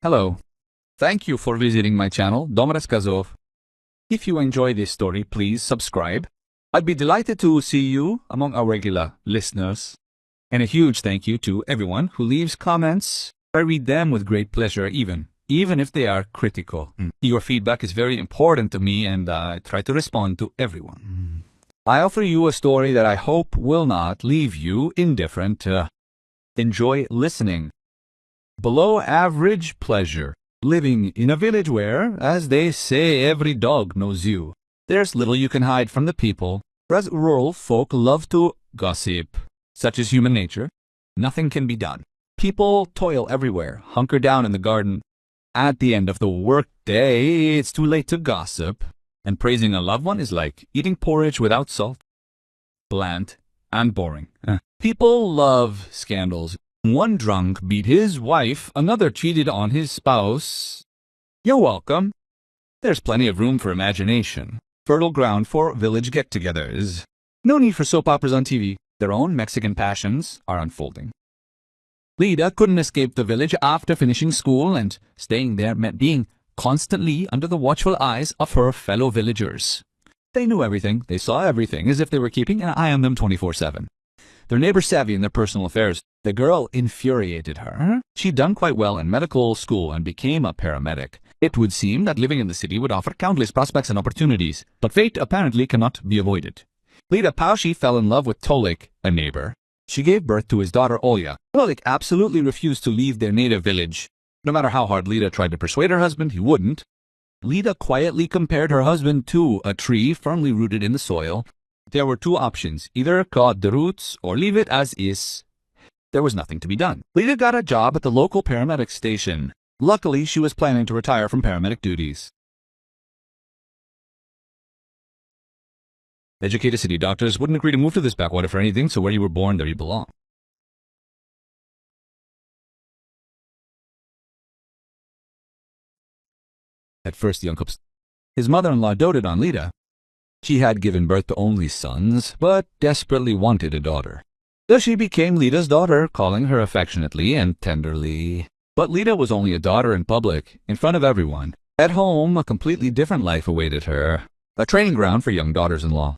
Hello. Thank you for visiting my channel, Dom Рассказов. If you enjoy this story, please subscribe. I'd be delighted to see you among our regular listeners. And a huge thank you to everyone who leaves comments. I read them with great pleasure, even if they are critical. Your feedback is very important to me, and I try to respond to everyone. I offer you a story that I hope will not leave you indifferent. Enjoy listening. Below average pleasure. Living in a village where, as they say, every dog knows you. There's little you can hide from the people, as rural folk love to gossip. Such is human nature. Nothing can be done. People toil everywhere, hunker down in the garden. At the end of the workday, it's too late to gossip. And praising a loved one is like eating porridge without salt. Bland and boring. People love scandals. One drunk beat his wife, another cheated on his spouse. You're welcome. There's plenty of room for imagination. Fertile ground for village get-togethers. No need for soap operas on TV. Their own Mexican passions are unfolding. Lida couldn't escape the village after finishing school, and staying there meant being constantly under the watchful eyes of her fellow villagers. They knew everything, they saw everything, as if they were keeping an eye on them 24/7. Their neighbors savvy in their personal affairs. The girl infuriated her. She'd done quite well in medical school and became a paramedic. It would seem that living in the city would offer countless prospects and opportunities, but fate apparently cannot be avoided. Lida Paushi fell in love with Tolik, a neighbor. She gave birth to his daughter Olya. Tolik absolutely refused to leave their native village. No matter how hard Lida tried to persuade her husband, he wouldn't. Lida quietly compared her husband to a tree firmly rooted in the soil. There were two options, either cut the roots or leave it as is. There was nothing to be done. Lida got a job at the local paramedic station. Luckily, she was planning to retire from paramedic duties. Educated city doctors wouldn't agree to move to this backwater for anything, so where you were born, there you belong. At first, the young his mother-in-law doted on Lida. She had given birth to only sons, but desperately wanted a daughter. So she became Lida's daughter, calling her affectionately and tenderly. But Lida was only a daughter in public, in front of everyone. At home, a completely different life awaited her, a training ground for young daughters-in-law.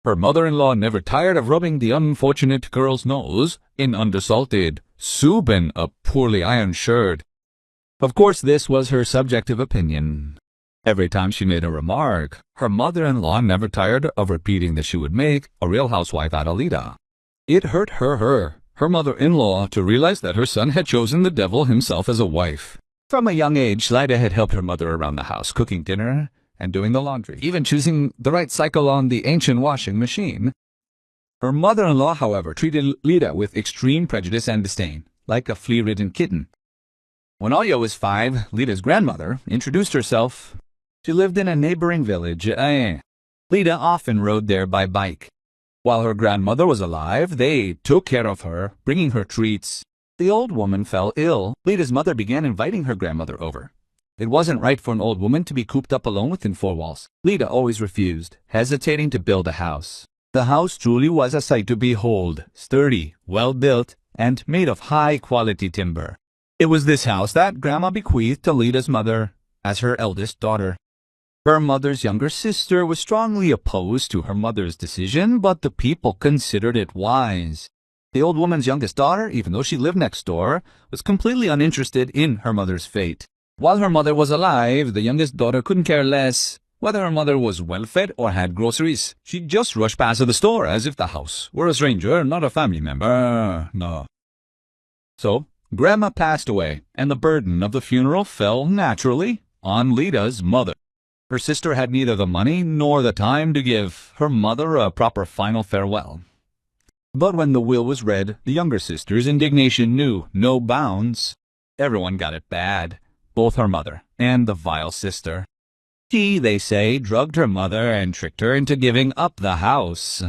Her mother-in-law never tired of rubbing the unfortunate girl's nose in undersalted soup and a poorly ironed shirt. Of course, this was her subjective opinion. Every time she made a remark, her mother-in-law never tired of repeating that she would make a real housewife out of Lida. It hurt her mother-in-law, to realize that her son had chosen the devil himself as a wife. From a young age, Lida had helped her mother around the house, cooking dinner and doing the laundry, even choosing the right cycle on the ancient washing machine. Her mother-in-law, however, treated Lida with extreme prejudice and disdain, like a flea-ridden kitten. When Olya was 5, Lida's grandmother introduced herself. She lived in a neighboring village. Lida often rode there by bike. While her grandmother was alive, they took care of her, bringing her treats. The old woman fell ill. Lida's mother began inviting her grandmother over. It wasn't right for an old woman to be cooped up alone within 4 walls. Lida always refused, hesitating to build a house. The house truly was a sight to behold, sturdy, well-built, and made of high-quality timber. It was this house that Grandma bequeathed to Lida's mother as her eldest daughter. Her mother's younger sister was strongly opposed to her mother's decision, but the people considered it wise. The old woman's youngest daughter, even though she lived next door, was completely uninterested in her mother's fate. While her mother was alive, the youngest daughter couldn't care less whether her mother was well-fed or had groceries. She'd just rush past the store as if the house were a stranger, not a family member. No. So, Grandma passed away, and the burden of the funeral fell naturally on Lida's mother. Her sister had neither the money nor the time to give her mother a proper final farewell. But when the will was read, the younger sister's indignation knew no bounds. Everyone got it bad, both her mother and the vile sister. She, they say, drugged her mother and tricked her into giving up the house.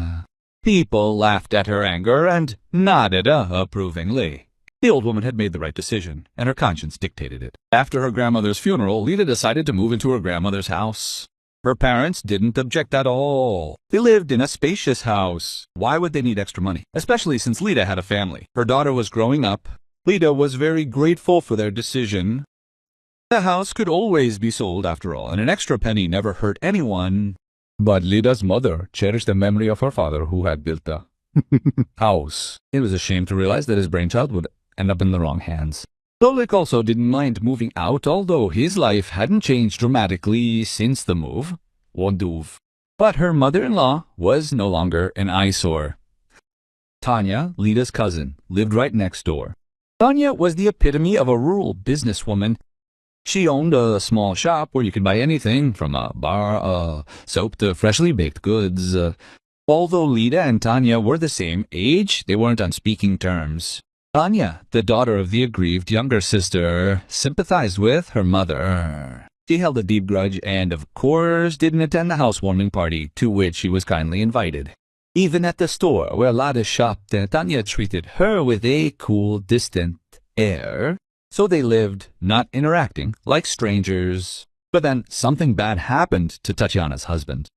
People laughed at her anger and nodded approvingly. The old woman had made the right decision, and her conscience dictated it. After her grandmother's funeral, Lida decided to move into her grandmother's house. Her parents didn't object at all. They lived in a spacious house. Why would they need extra money? Especially since Lida had a family. Her daughter was growing up. Lida was very grateful for their decision. The house could always be sold after all, and an extra penny never hurt anyone. But Lida's mother cherished the memory of her father who had built the house. It was a shame to realize that his brainchild would end up in the wrong hands. Oleg also didn't mind moving out, although his life hadn't changed dramatically since the move. But her mother-in-law was no longer an eyesore. Tanya, Lida's cousin, lived right next door. Tanya was the epitome of a rural businesswoman. She owned a small shop where you could buy anything from a bar, soap to freshly baked goods. Although Lida and Tanya were the same age, they weren't on speaking terms. Tanya, the daughter of the aggrieved younger sister, sympathized with her mother. She held a deep grudge and, of course, didn't attend the housewarming party to which she was kindly invited. Even at the store where Lida shopped, Tanya treated her with a cool, distant air. So they lived, not interacting, like strangers. But then something bad happened to Tatyana's husband.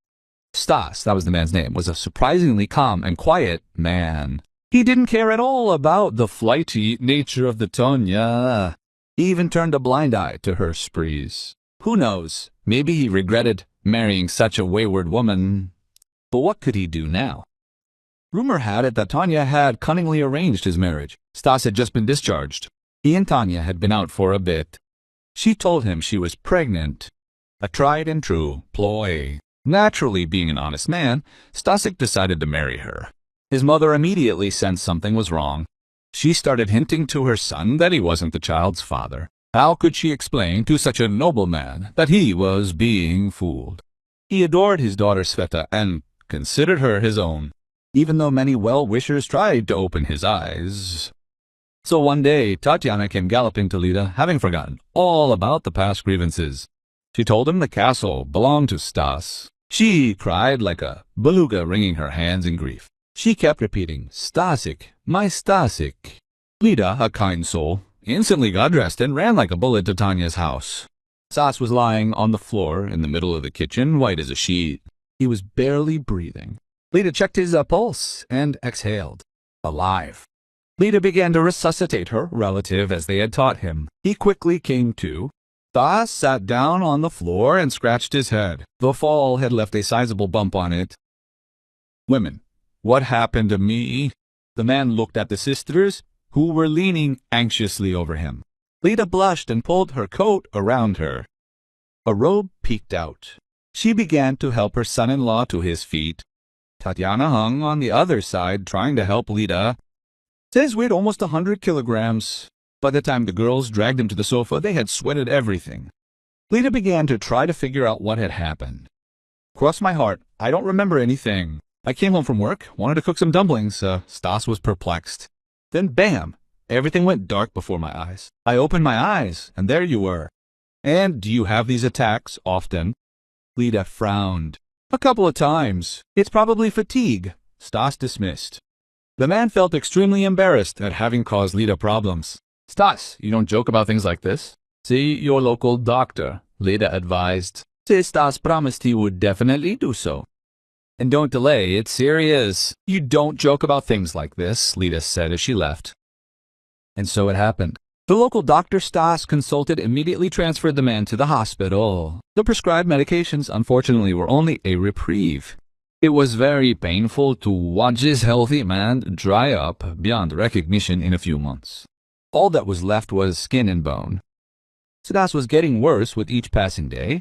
Stas, that was the man's name, was a surprisingly calm and quiet man. He didn't care at all about the flighty nature of the Tanya. He even turned a blind eye to her sprees. Who knows, maybe he regretted marrying such a wayward woman. But what could he do now? Rumor had it that Tanya had cunningly arranged his marriage. Stas had just been discharged. He and Tanya had been out for a bit. She told him she was pregnant. A tried and true ploy. Naturally, being an honest man, Stasik decided to marry her. His mother immediately sensed something was wrong. She started hinting to her son that he wasn't the child's father. How could she explain to such a noble man that he was being fooled? He adored his daughter Sveta and considered her his own, even though many well-wishers tried to open his eyes. So one day, Tatyana came galloping to Lida, having forgotten all about the past grievances. She told him the castle belonged to Stas. She cried like a beluga, wringing her hands in grief. She kept repeating, "Stasik, my Stasik." Lida, a kind soul, instantly got dressed and ran like a bullet to Tanya's house. Stas was lying on the floor in the middle of the kitchen, white as a sheet. He was barely breathing. Lida checked his pulse and exhaled. Alive. Lida began to resuscitate her relative as they had taught him. He quickly came to. Stas sat down on the floor and scratched his head. The fall had left a sizable bump on it. "Women, what happened to me?" The man looked at the sisters, who were leaning anxiously over him. Lida blushed and pulled her coat around her. A robe peeked out. She began to help her son-in-law to his feet. Tatyana hung on the other side, trying to help Lida. Says weighed almost 100 kilograms. By the time the girls dragged him to the sofa, they had sweated everything. Lida began to try to figure out what had happened. "Cross my heart, I don't remember anything. I came home from work, wanted to cook some dumplings." Stas was perplexed. Then bam! Everything went dark before my eyes. I opened my eyes, and there you were. "And do you have these attacks often?" Lida frowned. "A couple of times. It's probably fatigue." Stas dismissed. The man felt extremely embarrassed at having caused Lida problems. "Stas, you don't joke about things like this. See your local doctor," Lida advised. Stas promised he would definitely do so. "And don't delay, it's serious. You don't joke about things like this," Lida said as she left. And so it happened. The local doctor Stas consulted immediately transferred the man to the hospital. The prescribed medications, unfortunately, were only a reprieve. It was very painful to watch this healthy man dry up beyond recognition in a few months. All that was left was skin and bone. Stas was getting worse with each passing day.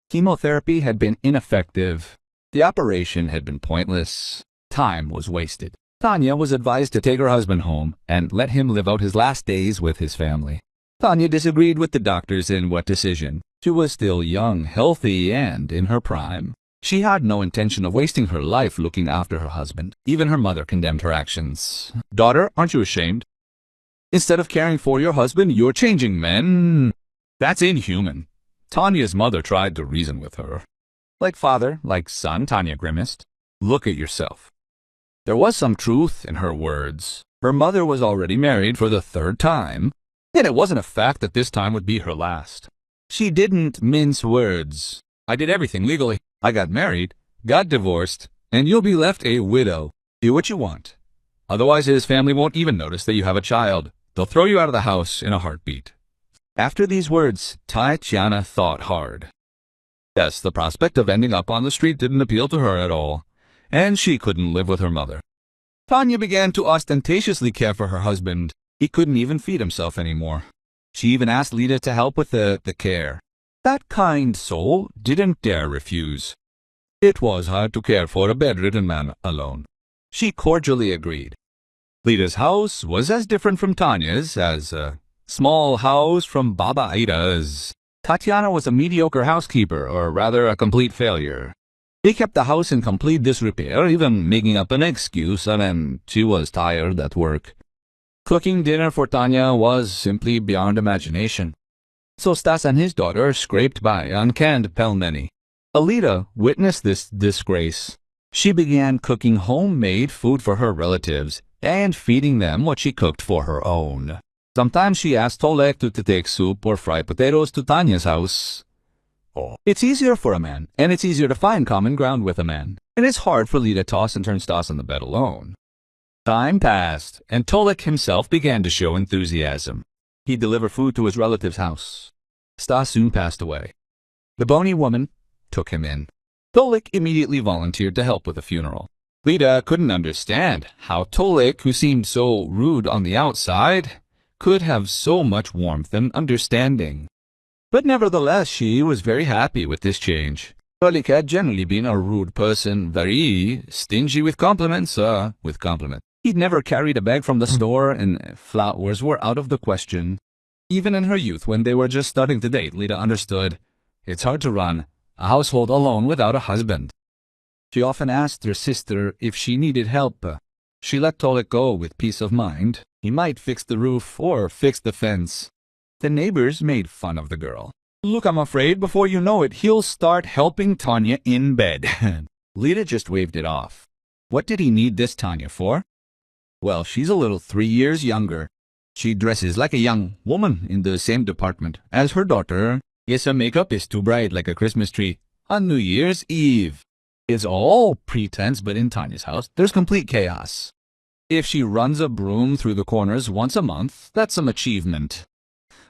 Chemotherapy had been ineffective. The operation had been pointless. Time was wasted. Tanya was advised to take her husband home and let him live out his last days with his family. Tanya disagreed with the doctors in what decision. She was still young, healthy, and in her prime. She had no intention of wasting her life looking after her husband. Even her mother condemned her actions. "Daughter, aren't you ashamed? Instead of caring for your husband, you're changing men. That's inhuman." Tanya's mother tried to reason with her. Like father, like son, Tanya grimaced. "Look at yourself." There was some truth in her words. Her mother was already married for the 3rd time, and it wasn't a fact that this time would be her last. She didn't mince words. "I did everything legally. I got married, got divorced, and you'll be left a widow. Do what you want. Otherwise his family won't even notice that you have a child. They'll throw you out of the house in a heartbeat." After these words, Tatiana thought hard. Yes, the prospect of ending up on the street didn't appeal to her at all, and she couldn't live with her mother. Tanya began to ostentatiously care for her husband. He couldn't even feed himself anymore. She even asked Lida to help with the care. That kind soul didn't dare refuse. It was hard to care for a bedridden man alone. She cordially agreed. Lida's house was as different from Tanya's as a small house from Baba Ida's. Tatiana was a mediocre housekeeper, or rather a complete failure. She kept the house in complete disrepair, even making up an excuse, and she was tired at work. Cooking dinner for Tanya was simply beyond imagination. So Stas and his daughter scraped by on canned pelmeni. Alida witnessed this disgrace. She began cooking homemade food for her relatives and feeding them what she cooked for her own. Sometimes she asked Tolek to take soup or fried potatoes to Tanya's house. Oh. It's easier for a man, and it's easier to find common ground with a man. And it's hard for Lida to toss and turn Stas on the bed alone. Time passed, and Tolek himself began to show enthusiasm. He delivered food to his relative's house. Stas soon passed away. The bony woman took him in. Tolek immediately volunteered to help with the funeral. Lida couldn't understand how Tolek, who seemed so rude on the outside, could have so much warmth and understanding. But nevertheless, she was very happy with this change. Tolek had generally been a rude person, very stingy with compliments. He'd never carried a bag from the store, and flowers were out of the question. Even in her youth, when they were just starting to date, Lida understood it's hard to run a household alone without a husband. She often asked her sister if she needed help. She let Tolek go with peace of mind. He might fix the roof or fix the fence. The neighbors made fun of the girl. Look, I'm afraid before you know it, he'll start helping Tanya in bed. Lida just waved it off. What did he need this Tanya for? Well, she's a little 3 years younger. She dresses like a young woman in the same department as her daughter. Yes, her makeup is too bright like a Christmas tree on New Year's Eve. It's all pretense, but in Tanya's house, there's complete chaos. If she runs a broom through the corners once a month, that's some achievement.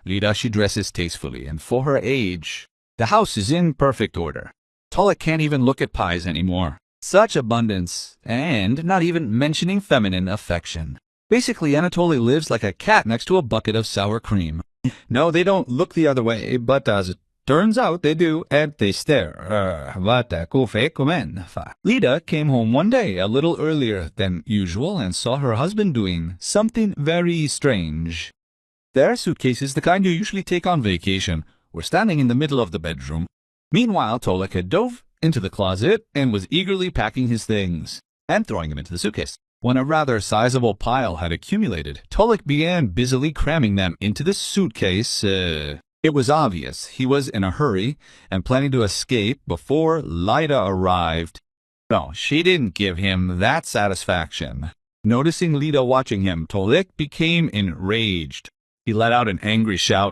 Lida, she dresses tastefully, and for her age, the house is in perfect order. Tolek can't even look at pies anymore. Such abundance, and not even mentioning feminine affection. Basically, Anatoly lives like a cat next to a bucket of sour cream. No, they don't look the other way, but as it turns out, they do, and they stare. Lida came home one day a little earlier than usual and saw her husband doing something very strange. Their suitcases, the kind you usually take on vacation, were standing in the middle of the bedroom. Meanwhile, Tolek had dove into the closet and was eagerly packing his things and throwing them into the suitcase. When a rather sizable pile had accumulated, Tolek began busily cramming them into the suitcase. It was obvious he was in a hurry and planning to escape before Lida arrived. No, she didn't give him that satisfaction. Noticing Lida watching him, Tolek became enraged. He let out an angry shout.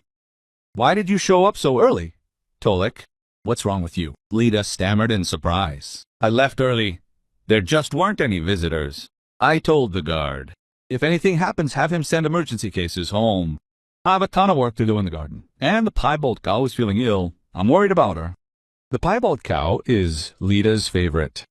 Why did you show up so early? Tolek, what's wrong with you? Lida stammered in surprise. I left early. There just weren't any visitors. I told the guard. If anything happens, have him send emergency cases home. I have a ton of work to do in the garden. And the piebald cow is feeling ill. I'm worried about her. The piebald cow is Lida's favorite.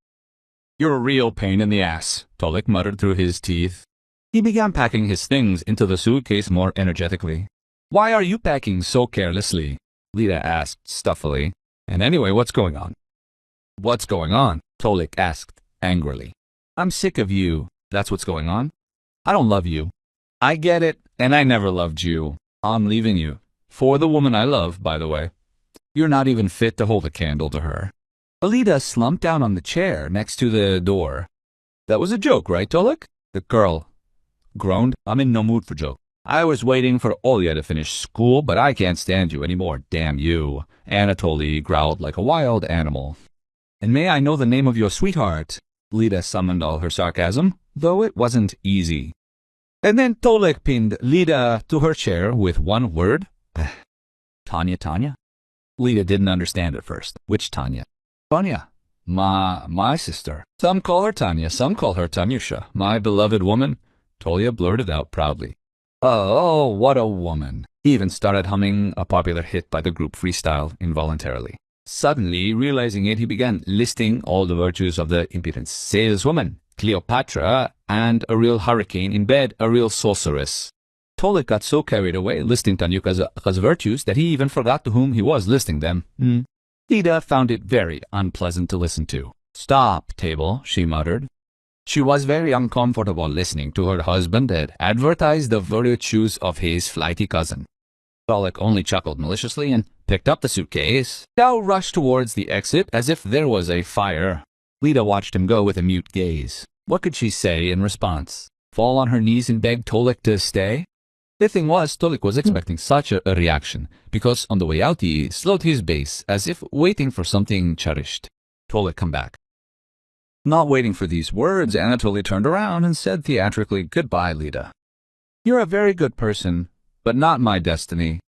You're a real pain in the ass, Tolek muttered through his teeth. He began packing his things into the suitcase more energetically. Why are you packing so carelessly? Lida asked stuffily. And anyway, what's going on? What's going on? Tolek asked angrily. I'm sick of you. That's what's going on. I don't love you. I get it, and I never loved you. I'm leaving you. For the woman I love, by the way. You're not even fit to hold a candle to her. Alida slumped down on the chair next to the door. That was a joke, right, Tolek? The girl groaned. I'm in no mood for joke. I was waiting for Olya to finish school, but I can't stand you anymore, damn you. Anatoly growled like a wild animal. And may I know the name of your sweetheart? Lida summoned all her sarcasm, though it wasn't easy. And then Tolek pinned Lida to her chair with one word. Tanya? Lida didn't understand at first. Which Tanya? Tanya. My sister. Some call her Tanya, some call her Tanyusha. My beloved woman. Tolya blurted out proudly. Oh, what a woman. He even started humming a popular hit by the group Freestyle involuntarily. Suddenly, realizing it, he began listing all the virtues of the impudent saleswoman, Cleopatra, and a real hurricane in bed, a real sorceress. Tolik got so carried away listing Tanyuka's virtues that he even forgot to whom he was listing them. Lida found it very unpleasant to listen to. "Stop, table," she muttered. She was very uncomfortable listening to her husband advertise the virtues of his flighty cousin. Tolik only chuckled maliciously and picked up the suitcase, now rushed towards the exit as if there was a fire. Lida watched him go with a mute gaze. What could she say in response? Fall on her knees and beg Tolik to stay? The thing was, Tolik was expecting such a reaction, because on the way out he slowed his pace, as if waiting for something cherished. Tolik, come back. Not waiting for these words, Anatoly turned around and said theatrically, "Goodbye, Lida. You're a very good person, but not my destiny."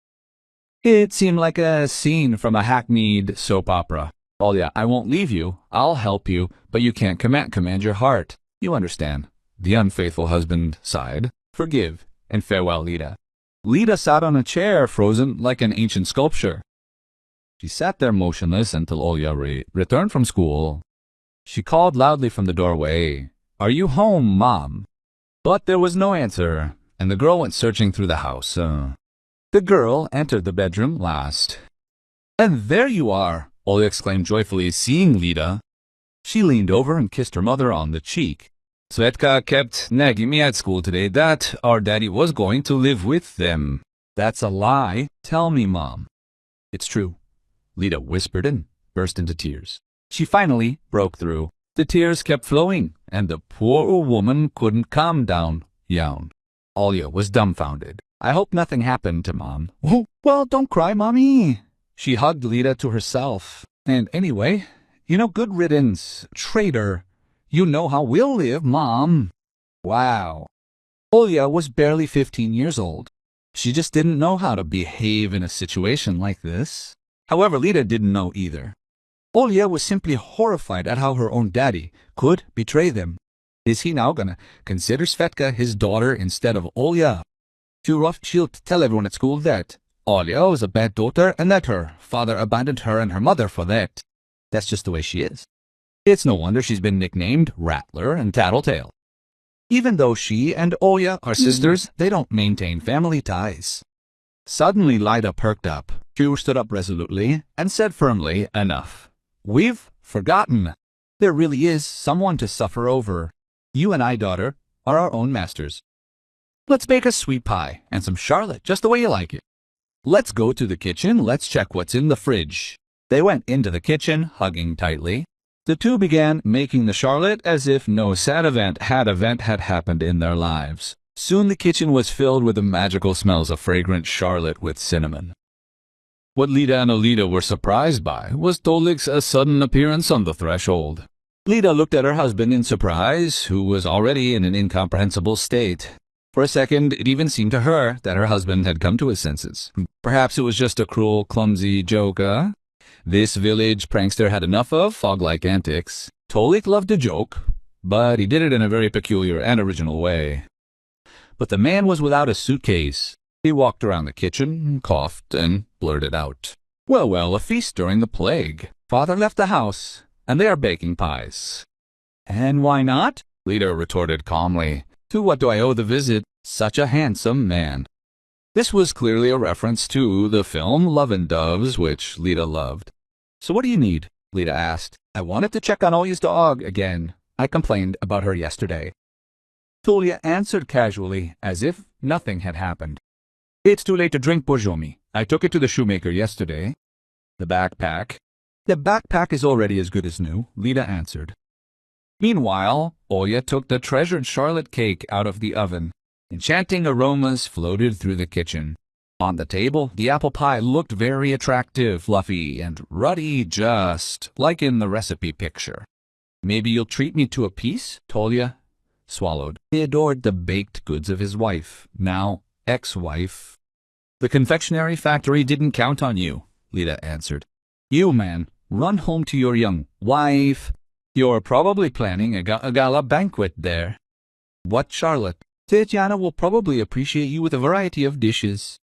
It seemed like a scene from a hackneyed soap opera. "Olya, I won't leave you. I'll help you, but you can't command your heart. You understand." The unfaithful husband sighed. "Forgive, and farewell, Lida." Lida sat on a chair, frozen like an ancient sculpture. She sat there motionless until Olya returned from school. She called loudly from the doorway, "Are you home, Mom?" But there was no answer, and the girl went searching through the house. The girl entered the bedroom last. "And there you are!" Olya exclaimed joyfully, seeing Lida. She leaned over and kissed her mother on the cheek. "Svetka kept nagging me at school today that our daddy was going to live with them." "That's a lie. Tell me, Mom." "It's true." Lida whispered and burst into tears. She finally broke through. The tears kept flowing, and the poor woman couldn't calm down. Yawn. Olya was dumbfounded. "I hope nothing happened to Mom." "Oh, well, don't cry, Mommy." She hugged Lida to herself. "And anyway, good riddance, traitor. You know how we'll live, Mom." Wow. Olya was barely 15 years old. She just didn't know how to behave in a situation like this. However, Lida didn't know either. Olya was simply horrified at how her own daddy could betray them. Is he now gonna consider Svetka his daughter instead of Olya? Too rough, she'll tell everyone at school that Olya was a bad daughter and that her father abandoned her and her mother for that. That's just the way she is. It's no wonder she's been nicknamed Rattler and Tattletale. Even though she and Olya are sisters, they don't maintain family ties. Suddenly, Lida perked up. She stood up resolutely and said firmly, "Enough. We've forgotten. There really is someone to suffer over. You and I, daughter, are our own masters. Let's bake a sweet pie and some charlotte just the way you like it. Let's go to the kitchen. Let's check what's in the fridge." They went into the kitchen, hugging tightly. The two began making the charlotte as if no sad event had happened in their lives. Soon the kitchen was filled with the magical smells of fragrant charlotte with cinnamon. What Lida and Lida were surprised by was Tolik's sudden appearance on the threshold. Lida looked at her husband in surprise, who was already in an incomprehensible state. For a second, it even seemed to her that her husband had come to his senses. Perhaps it was just a cruel, clumsy joke, This village prankster had enough of fog-like antics. Tolik loved to joke, but he did it in a very peculiar and original way. But the man was without a suitcase. He walked around the kitchen, coughed, and blurted out, Well, a feast during the plague. Father left the house, and they are baking pies." "And why not?" Lida retorted calmly. "To what do I owe the visit? Such a handsome man." This was clearly a reference to the film Love and Doves, which Lida loved. "So what do you need?" Lida asked. "I wanted to check on Olya's dog again. I complained about her yesterday." Tolia answered casually, as if nothing had happened. "It's too late to drink Borjomi. I took it to the shoemaker yesterday." "The backpack?" "The backpack is already as good as new," Lida answered. Meanwhile, Olya took the treasured charlotte cake out of the oven. Enchanting aromas floated through the kitchen. On the table, the apple pie looked very attractive, fluffy, and ruddy, just like in the recipe picture. "Maybe you'll treat me to a piece?" Tolia swallowed. He adored the baked goods of his wife, now ex-wife. "The confectionery factory didn't count on you," Lida answered. "You, man, run home to your young wife. You're probably planning a gala banquet there." "What charlotte? Tatiana will probably appreciate you with a variety of dishes."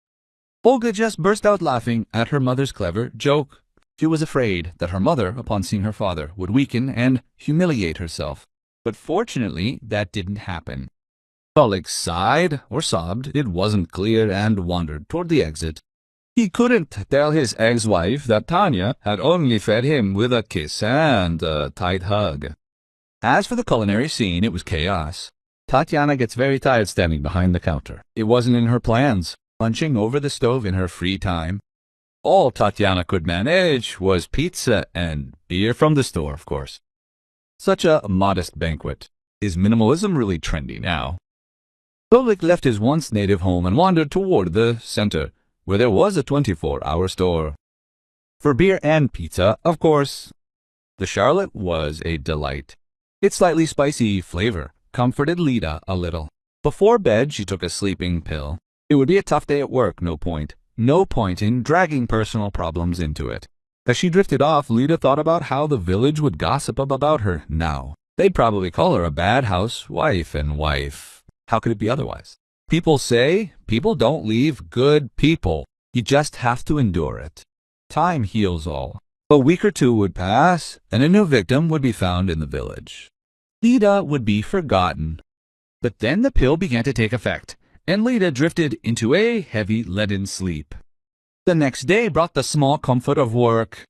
Olga just burst out laughing at her mother's clever joke. She was afraid that her mother, upon seeing her father, would weaken and humiliate herself. But fortunately, that didn't happen. Oleg sighed or sobbed, it wasn't clear, and wandered toward the exit. He couldn't tell his ex-wife that Tanya had only fed him with a kiss and a tight hug. As for the culinary scene, it was chaos. Tatiana gets very tired standing behind the counter. It wasn't in her plans, punching over the stove in her free time. All Tatiana could manage was pizza and beer from the store, of course. Such a modest banquet. Is minimalism really trendy now? Oleg left his once native home and wandered toward the center, where there was a 24-hour store. For beer and pizza, of course. The Charlotte was a delight. Its slightly spicy flavor comforted Lida a little. Before bed, she took a sleeping pill. It would be a tough day at work, no point. No point in dragging personal problems into it. As she drifted off, Lida thought about how the village would gossip about her now. They'd probably call her a bad housewife and wife. How could it be otherwise? People say people don't leave good people. You just have to endure it. Time heals all. A week or two would pass, and a new victim would be found in the village. Lida would be forgotten. But then the pill began to take effect, and Lida drifted into a heavy leaden sleep. The next day brought the small comfort of work.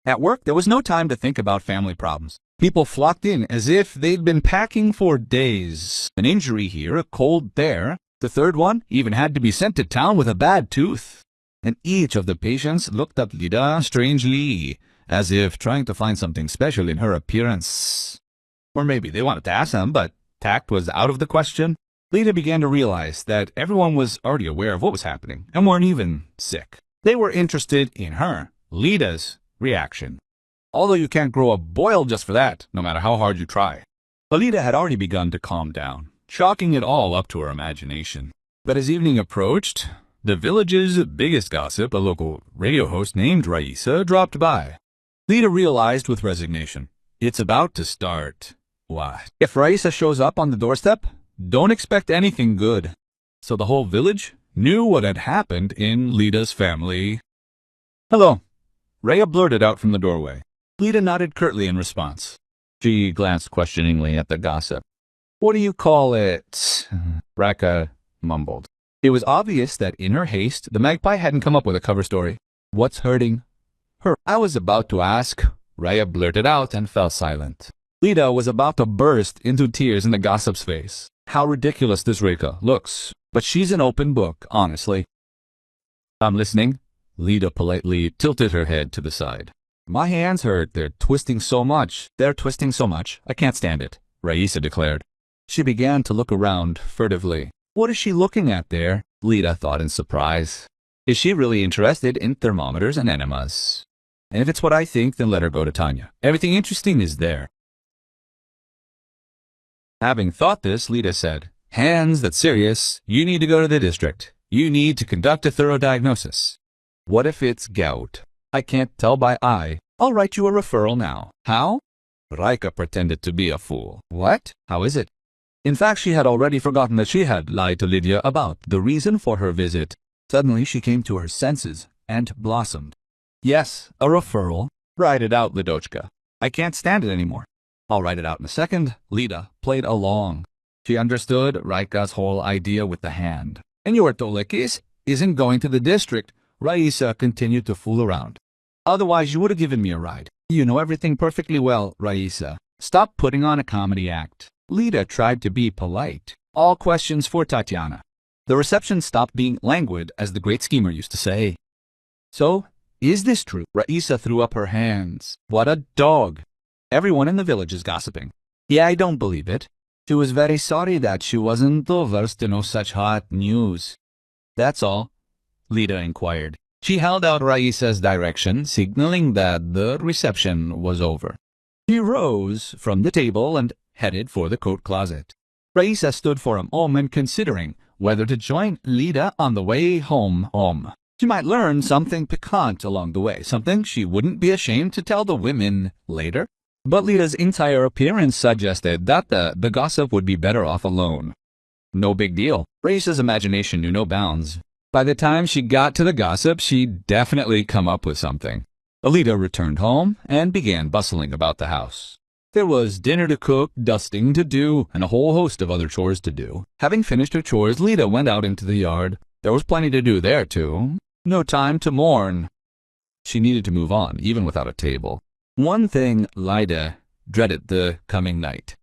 At work, there was no time to think about family problems. People flocked in as if they'd been packing for days. An injury here, a cold there. The third one even had to be sent to town with a bad tooth. And each of the patients looked at Lida strangely, as if trying to find something special in her appearance. Or maybe they wanted to ask them, but tact was out of the question. Lida began to realize that everyone was already aware of what was happening and weren't even sick. They were interested in her, Lida's reaction. Although you can't grow a boil just for that, no matter how hard you try. Lida had already begun to calm down, chalking it all up to her imagination. But as evening approached, the village's biggest gossip, a local radio host named Raisa, dropped by. Lida realized with resignation, it's about to start. What? If Raisa shows up on the doorstep, don't expect anything good. So the whole village knew what had happened in Lida's family. Hello, Rhea blurted out from the doorway. Lida nodded curtly in response. She glanced questioningly at the gossip. What do you call it? Raka mumbled. It was obvious that in her haste, the magpie hadn't come up with a cover story. What's hurting her? I was about to ask. Rhea blurted out and fell silent. Lida was about to burst into tears in the gossip's face. How ridiculous this Rika looks. But she's an open book, honestly. I'm listening. Lida politely tilted her head to the side. My hands hurt. They're twisting so much. I can't stand it, Raisa declared. She began to look around furtively. What is she looking at there? Lida thought in surprise. Is she really interested in thermometers and enemas? And if it's what I think, then let her go to Tanya. Everything interesting is there. Having thought this, Lida said, Hans, that's serious. You need to go to the district. You need to conduct a thorough diagnosis. What if it's gout? I can't tell by eye. I'll write you a referral now. How? Raika pretended to be a fool. What? How is it? In fact, she had already forgotten that she had lied to Lydia about the reason for her visit. Suddenly, she came to her senses and blossomed. Yes, a referral. Write it out, Lidochka. I can't stand it anymore. I'll write it out in a second. Lida played along. She understood Raika's whole idea with the hand. And your Tolekis isn't going to the district. Raisa continued to fool around. Otherwise, you would have given me a ride. You know everything perfectly well, Raisa. Stop putting on a comedy act. Lida tried to be polite. All questions for Tatiana. The reception stopped being languid, as the great schemer used to say. So, is this true? Raisa threw up her hands. What a dog. Everyone in the village is gossiping. Yeah, I don't believe it. She was very sorry that she wasn't the first to know such hot news. That's all, Lida inquired. She held out Raisa's direction, signaling that the reception was over. She rose from the table and headed for the coat closet. Raisa stood for a moment considering whether to join Lida on the way home. She might learn something piquant along the way, something she wouldn't be ashamed to tell the women later. But Lida's entire appearance suggested that the gossip would be better off alone. No big deal. Raisa's imagination knew no bounds. By the time she got to the gossip, she'd definitely come up with something. Lida returned home and began bustling about the house. There was dinner to cook, dusting to do, and a whole host of other chores to do. Having finished her chores, Lida went out into the yard. There was plenty to do there, too. No time to mourn. She needed to move on, even without a table. One thing, Lida dreaded the coming night.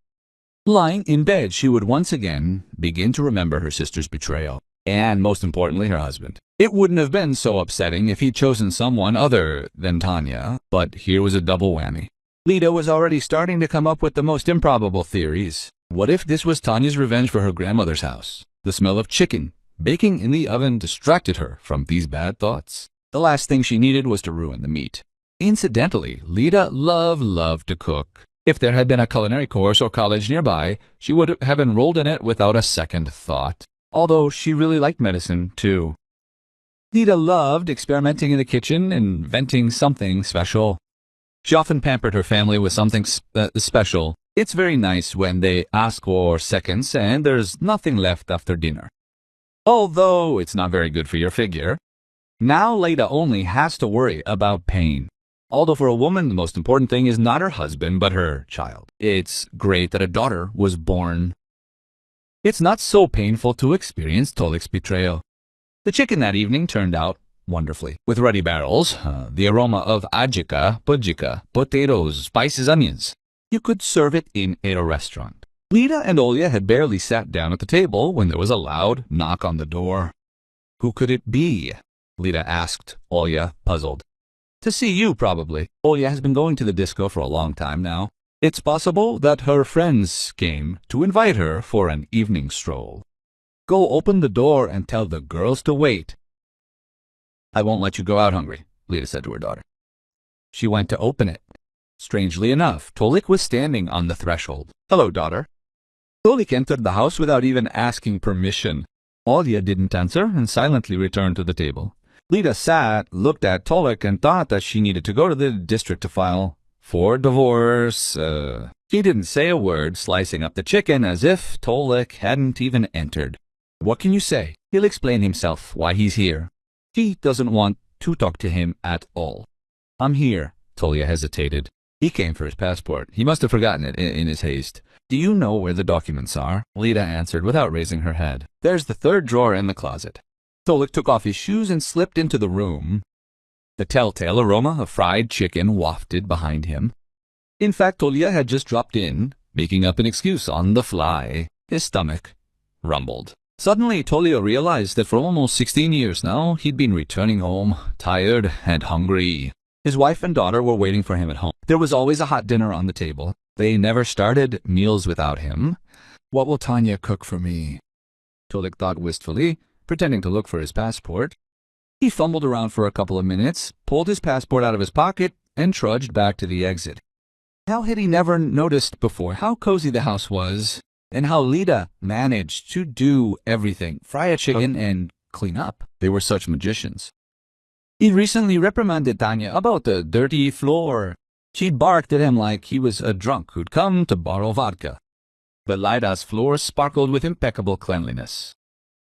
Lying in bed, she would once again begin to remember her sister's betrayal, and most importantly, her husband. It wouldn't have been so upsetting if he'd chosen someone other than Tanya, but here was a double whammy. Lida was already starting to come up with the most improbable theories. What if this was Tanya's revenge for her grandmother's house? The smell of chicken baking in the oven distracted her from these bad thoughts. The last thing she needed was to ruin the meat. Incidentally, Lida loved to cook. If there had been a culinary course or college nearby, she would have enrolled in it without a second thought. Although she really liked medicine, too. Lida loved experimenting in the kitchen, inventing something special. She often pampered her family with something special. It's very nice when they ask for seconds and there's nothing left after dinner. Although it's not very good for your figure. Now Lida only has to worry about pain. Although for a woman, the most important thing is not her husband, but her child. It's great that a daughter was born. It's not so painful to experience Tolik's betrayal. The chicken that evening turned out wonderfully. With ruddy barrels, the aroma of pujika, potatoes, spices, onions. You could serve it in a restaurant. Lida and Olya had barely sat down at the table when there was a loud knock on the door. Who could it be? Lida asked, Olya puzzled. To see you, probably. Olya has been going to the disco for a long time now. It's possible that her friends came to invite her for an evening stroll. Go open the door and tell the girls to wait. I won't let you go out hungry, Lida said to her daughter. She went to open it. Strangely enough, Tolik was standing on the threshold. Hello, daughter. Tolik entered the house without even asking permission. Olya didn't answer and silently returned to the table. Lida sat, looked at Tolik, and thought that she needed to go to the district to file for divorce. He didn't say a word, slicing up the chicken as if Tolik hadn't even entered. What can you say? He'll explain himself why he's here. She doesn't want to talk to him at all. I'm here. Tolia hesitated. He came for his passport. He must have forgotten it in his haste. Do you know where the documents are? Lida answered without raising her head. There's the third drawer in the closet. Tolik took off his shoes and slipped into the room. The telltale aroma of fried chicken wafted behind him. In fact, Tolia had just dropped in, making up an excuse on the fly. His stomach rumbled. Suddenly, Tolia realized that for almost 16 years now, he'd been returning home, tired and hungry. His wife and daughter were waiting for him at home. There was always a hot dinner on the table. They never started meals without him. What will Tanya cook for me? Tolik thought wistfully, pretending to look for his passport. He fumbled around for a couple of minutes, pulled his passport out of his pocket, and trudged back to the exit. How had he never noticed before how cozy the house was, and how Lida managed to do everything, fry a chicken and clean up. They were such magicians. He recently reprimanded Tanya about the dirty floor. She'd barked at him like he was a drunk who'd come to borrow vodka. But Lida's floor sparkled with impeccable cleanliness.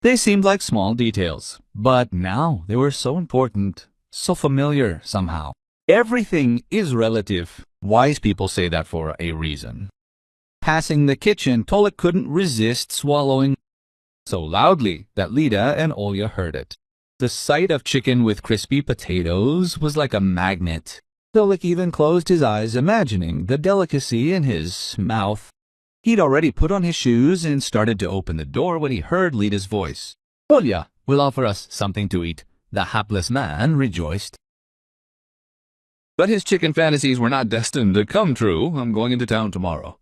They seemed like small details, but now they were so important, so familiar somehow. Everything is relative. Wise people say that for a reason. Passing the kitchen, Tolik couldn't resist swallowing so loudly that Lida and Olya heard it. The sight of chicken with crispy potatoes was like a magnet. Tolik even closed his eyes, imagining the delicacy in his mouth. He'd already put on his shoes and started to open the door when he heard Lida's voice. Olya will offer us something to eat. The hapless man rejoiced. But his chicken fantasies were not destined to come true. I'm going into town tomorrow.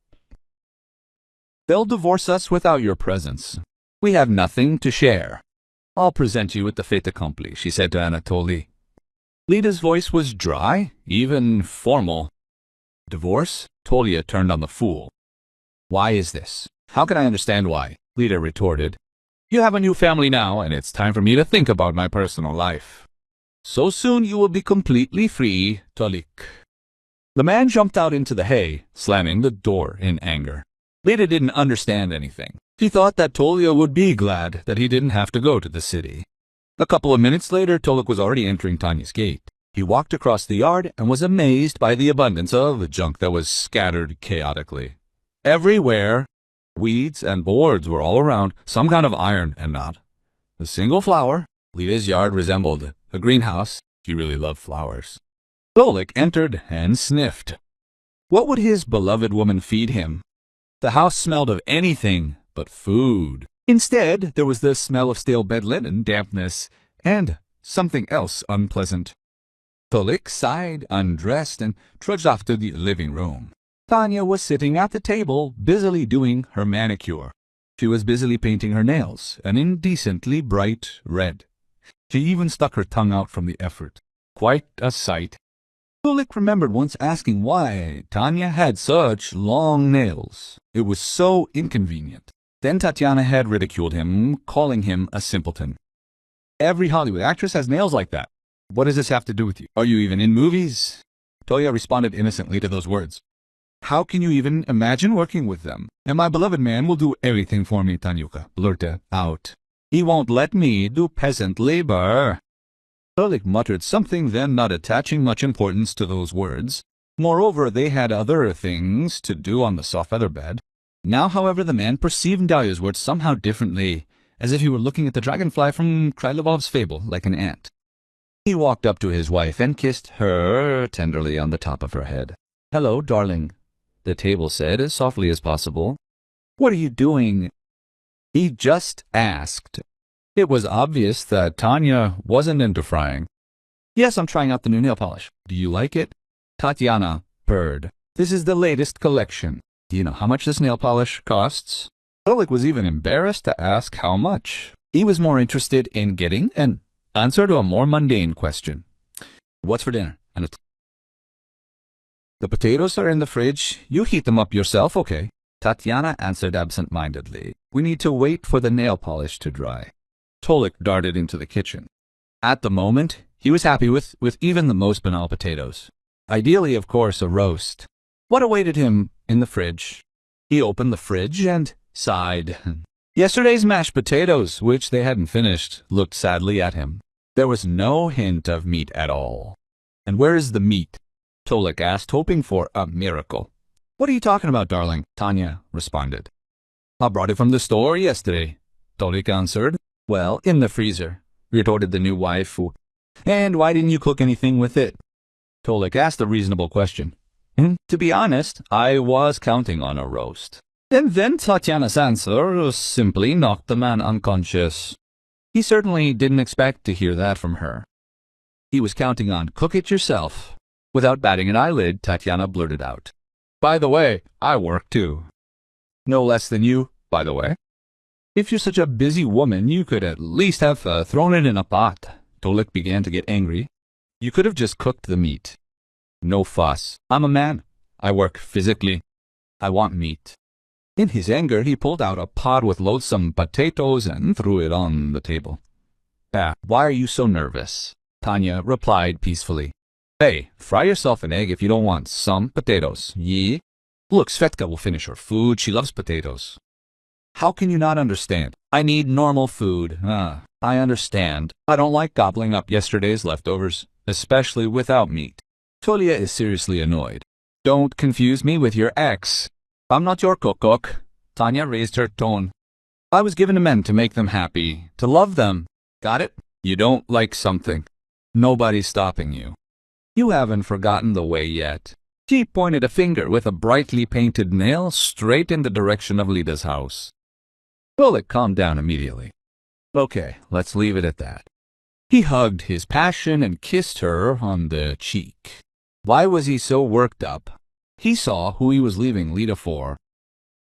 They'll divorce us without your presence. We have nothing to share. I'll present you with the fait accompli, she said to Anatoly. Lida's voice was dry, even formal. Divorce? Tolia turned on the fool. Why is this? How can I understand why? Lida retorted. You have a new family now, and it's time for me to think about my personal life. So soon you will be completely free, Tolik. The man jumped out into the hay, slamming the door in anger. Lida didn't understand anything. She thought that Tolia would be glad that he didn't have to go to the city. A couple of minutes later, Tolik was already entering Tanya's gate. He walked across the yard and was amazed by the abundance of junk that was scattered chaotically. Everywhere, weeds and boards were all around, some kind of iron and not a single flower. Lida's yard resembled a greenhouse. She really loved flowers. Tolik entered and sniffed. What would his beloved woman feed him? The house smelled of anything but food. Instead, there was the smell of stale bed linen, dampness, and something else unpleasant. Tolik sighed, undressed, and trudged off to the living room. Tanya was sitting at the table, busily doing her manicure. She was busily painting her nails, an indecently bright red. She even stuck her tongue out from the effort. Quite a sight. Tolik remembered once asking why Tanya had such long nails. It was so inconvenient. Then Tatiana had ridiculed him, calling him a simpleton. Every Hollywood actress has nails like that. What does this have to do with you? Are you even in movies? Toya responded innocently to those words. How can you even imagine working with them? And my beloved man will do everything for me, Tanyuka blurted out. He won't let me do peasant labor. Tolik muttered something, then not attaching much importance to those words. Moreover, they had other things to do on the soft feather bed. Now, however, the man perceived Dahlia's words somehow differently, as if he were looking at the dragonfly from Krylobov's fable, like an ant. He walked up to his wife and kissed her tenderly on the top of her head. "Hello, darling," the table said as softly as possible. "What are you doing?" He just asked. It was obvious that Tanya wasn't into frying. "Yes, I'm trying out the new nail polish. Do you like it?" Tatiana purred. "This is the latest collection. Do you know how much this nail polish costs?" Tolik was even embarrassed to ask how much. He was more interested in getting an answer to a more mundane question. "What's for dinner?" "The potatoes are in the fridge. You heat them up yourself, okay?" Tatiana answered absent-mindedly. "We need to wait for the nail polish to dry." Tolik darted into the kitchen. At the moment, he was happy with even the most banal potatoes. Ideally, of course, a roast. What awaited him in the fridge? He opened the fridge and sighed. Yesterday's mashed potatoes, which they hadn't finished, looked sadly at him. There was no hint of meat at all. "And where is the meat?" Tolik asked, hoping for a miracle. "What are you talking about, darling?" Tanya responded. "I brought it from the store yesterday," Tolik answered. "Well, in the freezer," retorted the new wife. "And why didn't you cook anything with it?" Tolik asked a reasonable question. "To be honest, I was counting on a roast." And then Tatiana's answer simply knocked the man unconscious. He certainly didn't expect to hear that from her. He was counting on "cook it yourself." Without batting an eyelid, Tatiana blurted out, "By the way, I work too." "No less than you, by the way." "If you're such a busy woman, you could at least have thrown it in a pot." Tolik began to get angry. "You could have just cooked the meat." "No fuss. I'm a man. I work physically. I want meat." In his anger, he pulled out a pot with loathsome potatoes and threw it on the table. Why are you so nervous?" Tanya replied peacefully. "Hey, fry yourself an egg if you don't want some potatoes, ye? Look, Svetka will finish her food. She loves potatoes." "How can you not understand? I need normal food." I understand. I don't like gobbling up yesterday's leftovers, especially without meat." Tolia is seriously annoyed. "Don't confuse me with your ex. I'm not your cook." Tanya raised her tone. "I was given to men to make them happy, to love them. Got it? You don't like something. Nobody's stopping you. You haven't forgotten the way yet." She pointed a finger with a brightly painted nail straight in the direction of Lida's house. Tolik calmed down immediately. "Okay, let's leave it at that." He hugged his passion and kissed her on the cheek. Why was he so worked up? He saw who he was leaving Lida for.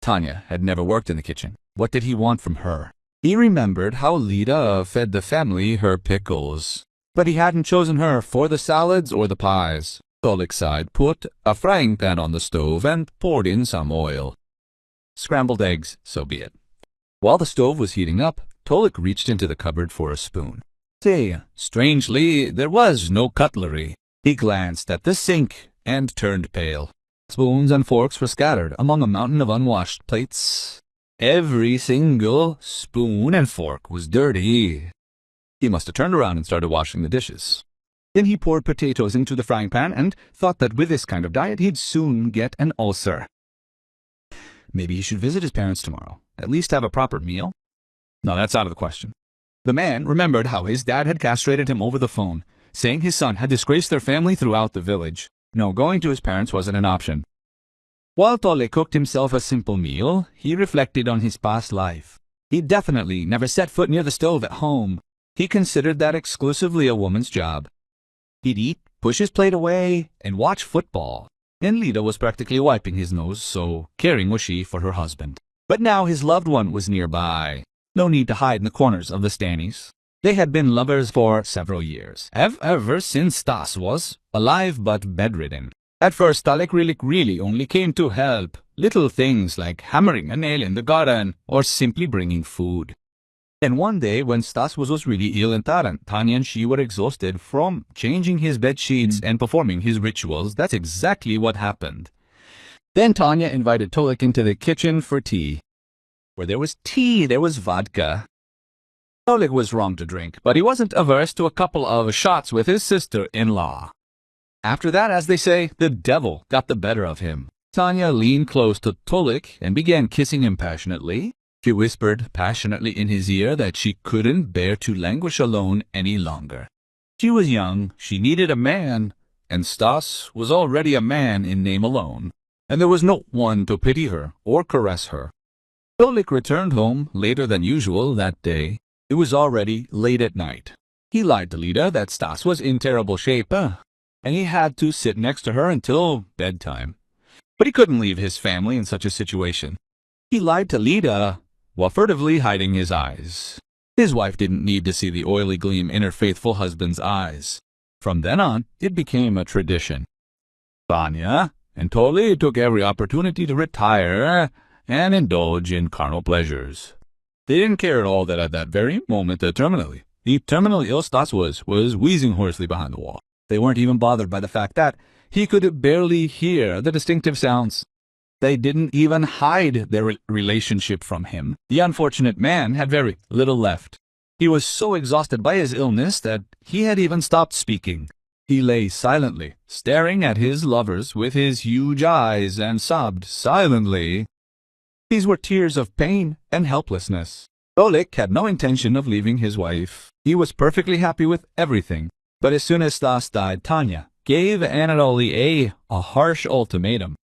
Tanya had never worked in the kitchen. What did he want from her? He remembered how Lida fed the family her pickles. But he hadn't chosen her for the salads or the pies. Tolik sighed, put a frying pan on the stove, and poured in some oil. Scrambled eggs, so be it. While the stove was heating up, Tolik reached into the cupboard for a spoon. Strangely, there was no cutlery. He glanced at the sink and turned pale. Spoons and forks were scattered among a mountain of unwashed plates. Every single spoon and fork was dirty. He must have turned around and started washing the dishes. Then he poured potatoes into the frying pan and thought that with this kind of diet he'd soon get an ulcer. Maybe he should visit his parents tomorrow, at least have a proper meal. No, that's out of the question. The man remembered how his dad had castrated him over the phone, saying his son had disgraced their family throughout the village. No, going to his parents wasn't an option. While Tole cooked himself a simple meal, he reflected on his past life. He definitely never set foot near the stove at home. He considered that exclusively a woman's job. He'd eat, push his plate away, and watch football. And Lida was practically wiping his nose, so caring was she for her husband. But now his loved one was nearby. No need to hide in the corners of the stannies. They had been lovers for several years, ever since Stas was alive but bedridden. At first, Tolek really only came to help. Little things like hammering a nail in the garden or simply bringing food. And one day, when Stas was really ill and tired, Tanya and she were exhausted from changing his bed sheets and performing his rituals. That's exactly what happened. Then Tanya invited Tolek into the kitchen for tea. Where there was tea, there was vodka. Tolek was wrong to drink, but he wasn't averse to a couple of shots with his sister-in-law. After that, as they say, the devil got the better of him. Tanya leaned close to Tolek and began kissing him passionately. She whispered passionately in his ear that she couldn't bear to languish alone any longer. She was young, she needed a man, and Stas was already a man in name alone, and there was no one to pity her or caress her. Tolek returned home later than usual that day. It was already late at night. He lied to Lida that Stas was in terrible shape, and he had to sit next to her until bedtime. But he couldn't leave his family in such a situation. He lied to Lida while furtively hiding his eyes. His wife didn't need to see the oily gleam in her faithful husband's eyes. From then on, it became a tradition. Tanya and Tole took every opportunity to retire and indulge in carnal pleasures. They didn't care at all that at that very moment the terminally ill Stas was wheezing hoarsely behind the wall. They weren't even bothered by the fact that he could barely hear the distinctive sounds. They didn't even hide their relationship from him. The unfortunate man had very little left. He was so exhausted by his illness that he had even stopped speaking. He lay silently, staring at his lovers with his huge eyes, and sobbed silently. These were tears of pain and helplessness. Tolek had no intention of leaving his wife. He was perfectly happy with everything. But as soon as Stas died, Tanya gave Anatoly a harsh ultimatum.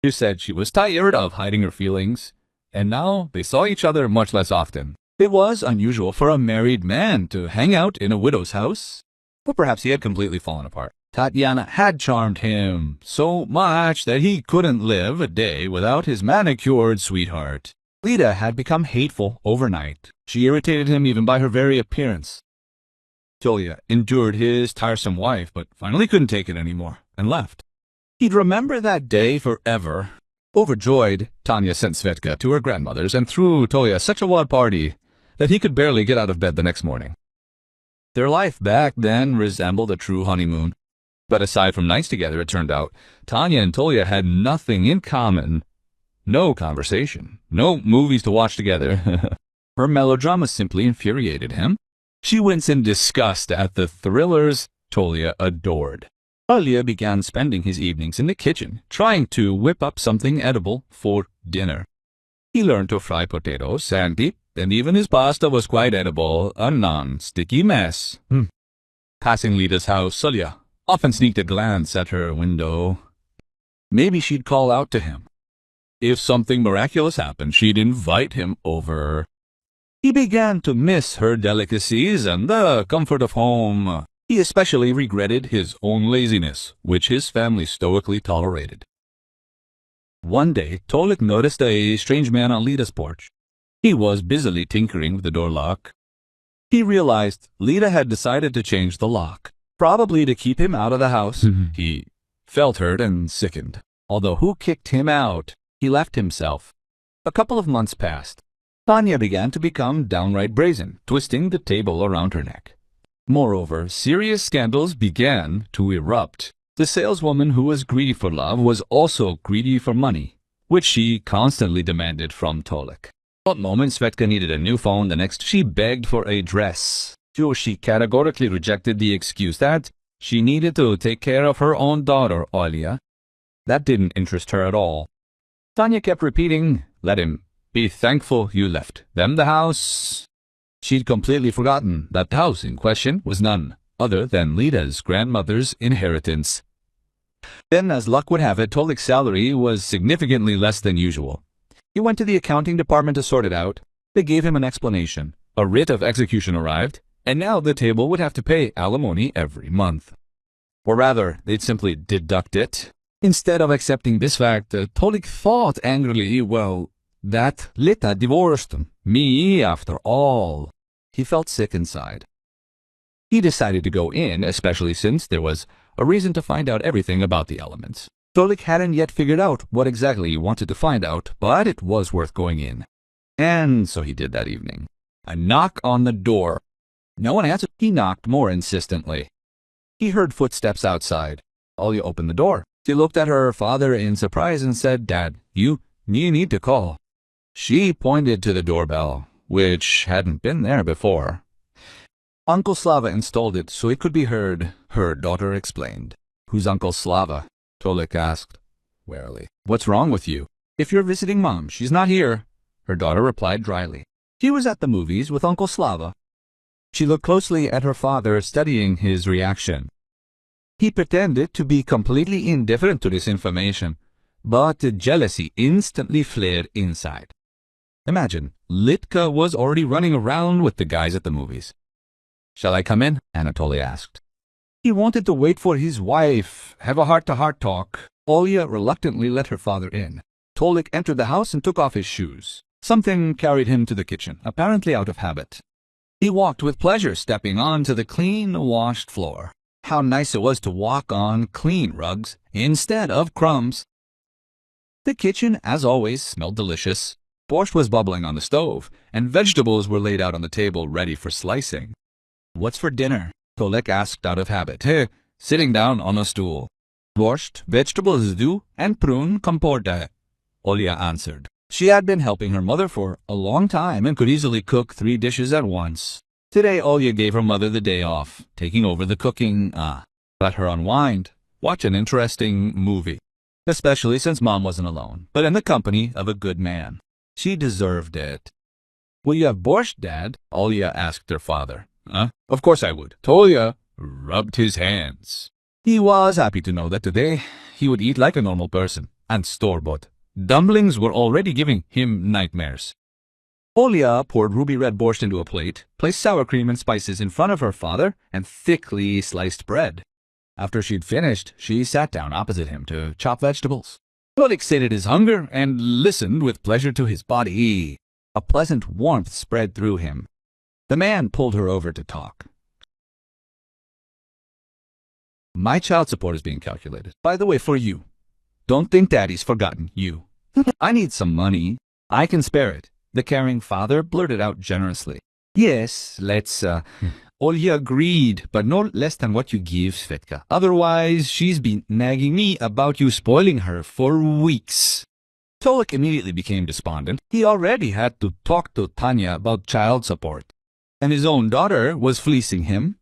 She said she was tired of hiding her feelings, and now they saw each other much less often. It was unusual for a married man to hang out in a widow's house, but perhaps he had completely fallen apart. Tatiana had charmed him so much that he couldn't live a day without his manicured sweetheart. Lida had become hateful overnight. She irritated him even by her very appearance. Tolya endured his tiresome wife, but finally couldn't take it anymore and left. He'd remember that day forever. Overjoyed, Tanya sent Svetka to her grandmother's and threw Tolya such a wild party that he could barely get out of bed the next morning. Their life back then resembled a true honeymoon. But aside from nights together, it turned out, Tanya and Tolya had nothing in common. No conversation, no movies to watch together. Her melodrama simply infuriated him. She winced in disgust at the thrillers Tolya adored. Tolya began spending his evenings in the kitchen, trying to whip up something edible for dinner. He learned to fry potatoes, and even his pasta was quite edible, a non-sticky mess. Passing Lida's house, Tolya often sneaked a glance at her window. Maybe she'd call out to him. If something miraculous happened, she'd invite him over. He began to miss her delicacies and the comfort of home. He especially regretted his own laziness, which his family stoically tolerated. One day, Tolek noticed a strange man on Lida's porch. He was busily tinkering with the door lock. He realized Lida had decided to change the lock, probably to keep him out of the house. He felt hurt and sickened. Although who kicked him out? He left himself. A couple of months passed. Tanya began to become downright brazen, twisting the table around her neck. Moreover, serious scandals began to erupt. The saleswoman who was greedy for love was also greedy for money, which she constantly demanded from Tolek. One moment Svetka needed a new phone, the next she begged for a dress. So she categorically rejected the excuse that she needed to take care of her own daughter, Olya. That didn't interest her at all. Tanya kept repeating, "Let him be thankful you left them the house." She'd completely forgotten that the house in question was none other than Lida's grandmother's inheritance. Then, as luck would have it, Tolik's salary was significantly less than usual. He went to the accounting department to sort it out. They gave him an explanation. A writ of execution arrived, and now the table would have to pay alimony every month. Or rather, they'd simply deduct it. Instead of accepting this fact, Tolik thought angrily, well, that Lita divorced me after all. He felt sick inside. He decided to go in, especially since there was a reason to find out everything about the elements. Tolik hadn't yet figured out what exactly he wanted to find out, but it was worth going in. And so he did that evening. A knock on the door. No one answered. He knocked more insistently. He heard footsteps outside. Olya opened the door. She looked at her father in surprise and said, "Dad, you need to call." She pointed to the doorbell, which hadn't been there before. Uncle Slava installed it so it could be heard, her daughter explained. "Who's Uncle Slava?" Tolik asked, warily. "What's wrong with you?" "If you're visiting Mom, she's not here," her daughter replied dryly. "She was at the movies with Uncle Slava." She looked closely at her father, studying his reaction. He pretended to be completely indifferent to this information, but the jealousy instantly flared inside. Imagine, Litka was already running around with the guys at the movies. "Shall I come in?" Anatoly asked. He wanted to wait for his wife, have a heart-to-heart talk. Olya reluctantly let her father in. Tolik entered the house and took off his shoes. Something carried him to the kitchen, apparently out of habit. He walked with pleasure, stepping onto the clean-washed floor. How nice it was to walk on clean rugs instead of crumbs. The kitchen, as always, smelled delicious. Borscht was bubbling on the stove, and vegetables were laid out on the table ready for slicing. "What's for dinner?" Tolik asked out of habit, sitting down on a stool. "Borscht, vegetable stew, and prune compote," Olya answered. She had been helping her mother for a long time and could easily cook 3 dishes at once. Today, Olya gave her mother the day off, taking over the cooking. Let her unwind, watch an interesting movie. Especially since Mom wasn't alone, but in the company of a good man. She deserved it. "Will you have borscht, Dad?" Olya asked her father. Of course I would." Tolya rubbed his hands. He was happy to know that today he would eat like a normal person, and store-bought. Dumplings were already giving him nightmares. Olya poured ruby red borscht into a plate, placed sour cream and spices in front of her father, and thickly sliced bread. After she'd finished, she sat down opposite him to chop vegetables. Tolik sated his hunger and listened with pleasure to his body. A pleasant warmth spread through him. The man pulled her over to talk. "My child support is being calculated. By the way, for you. Don't think Daddy's forgotten you. I need some money. I can spare it." The caring father blurted out generously. "Yes, let's, Olya agreed, but no less than what you give, Svetka. Otherwise, she's been nagging me about you spoiling her for weeks." Tolik immediately became despondent. He already had to talk to Tanya about child support. And his own daughter was fleecing him.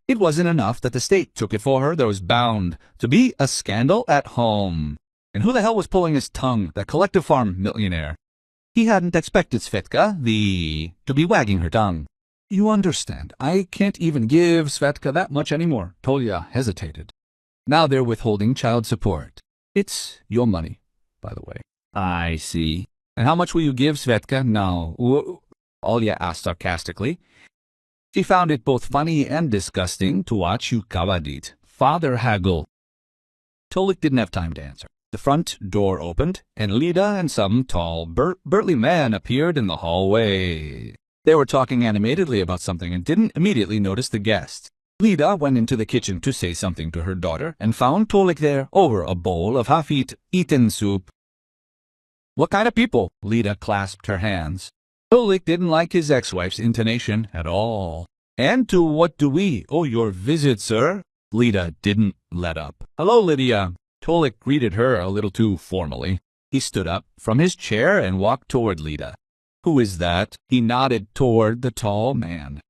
It wasn't enough that the state took it for her. There was bound to be a scandal at home. And who the hell was pulling his tongue? The collective farm millionaire. He hadn't expected Svetka, to be wagging her tongue. "You understand, I can't even give Svetka that much anymore." Tolya hesitated. "Now they're withholding child support. It's your money, by the way." "I see. And how much will you give Svetka now?" Olya asked sarcastically. She found it both funny and disgusting to watch Ukavadit, father haggle. Tolik didn't have time to answer. The front door opened, and Lida and some tall, burly man appeared in the hallway. They were talking animatedly about something and didn't immediately notice the guest. Lida went into the kitchen to say something to her daughter and found Tolik there over a bowl of half-eaten soup. "What kind of people?" Lida clasped her hands. Tolik didn't like his ex-wife's intonation at all. "And to what do we owe your visit, sir?" Lida didn't let up. "Hello, Lydia." Tolik greeted her a little too formally. He stood up from his chair and walked toward Lida. "Who is that?" He nodded toward the tall man.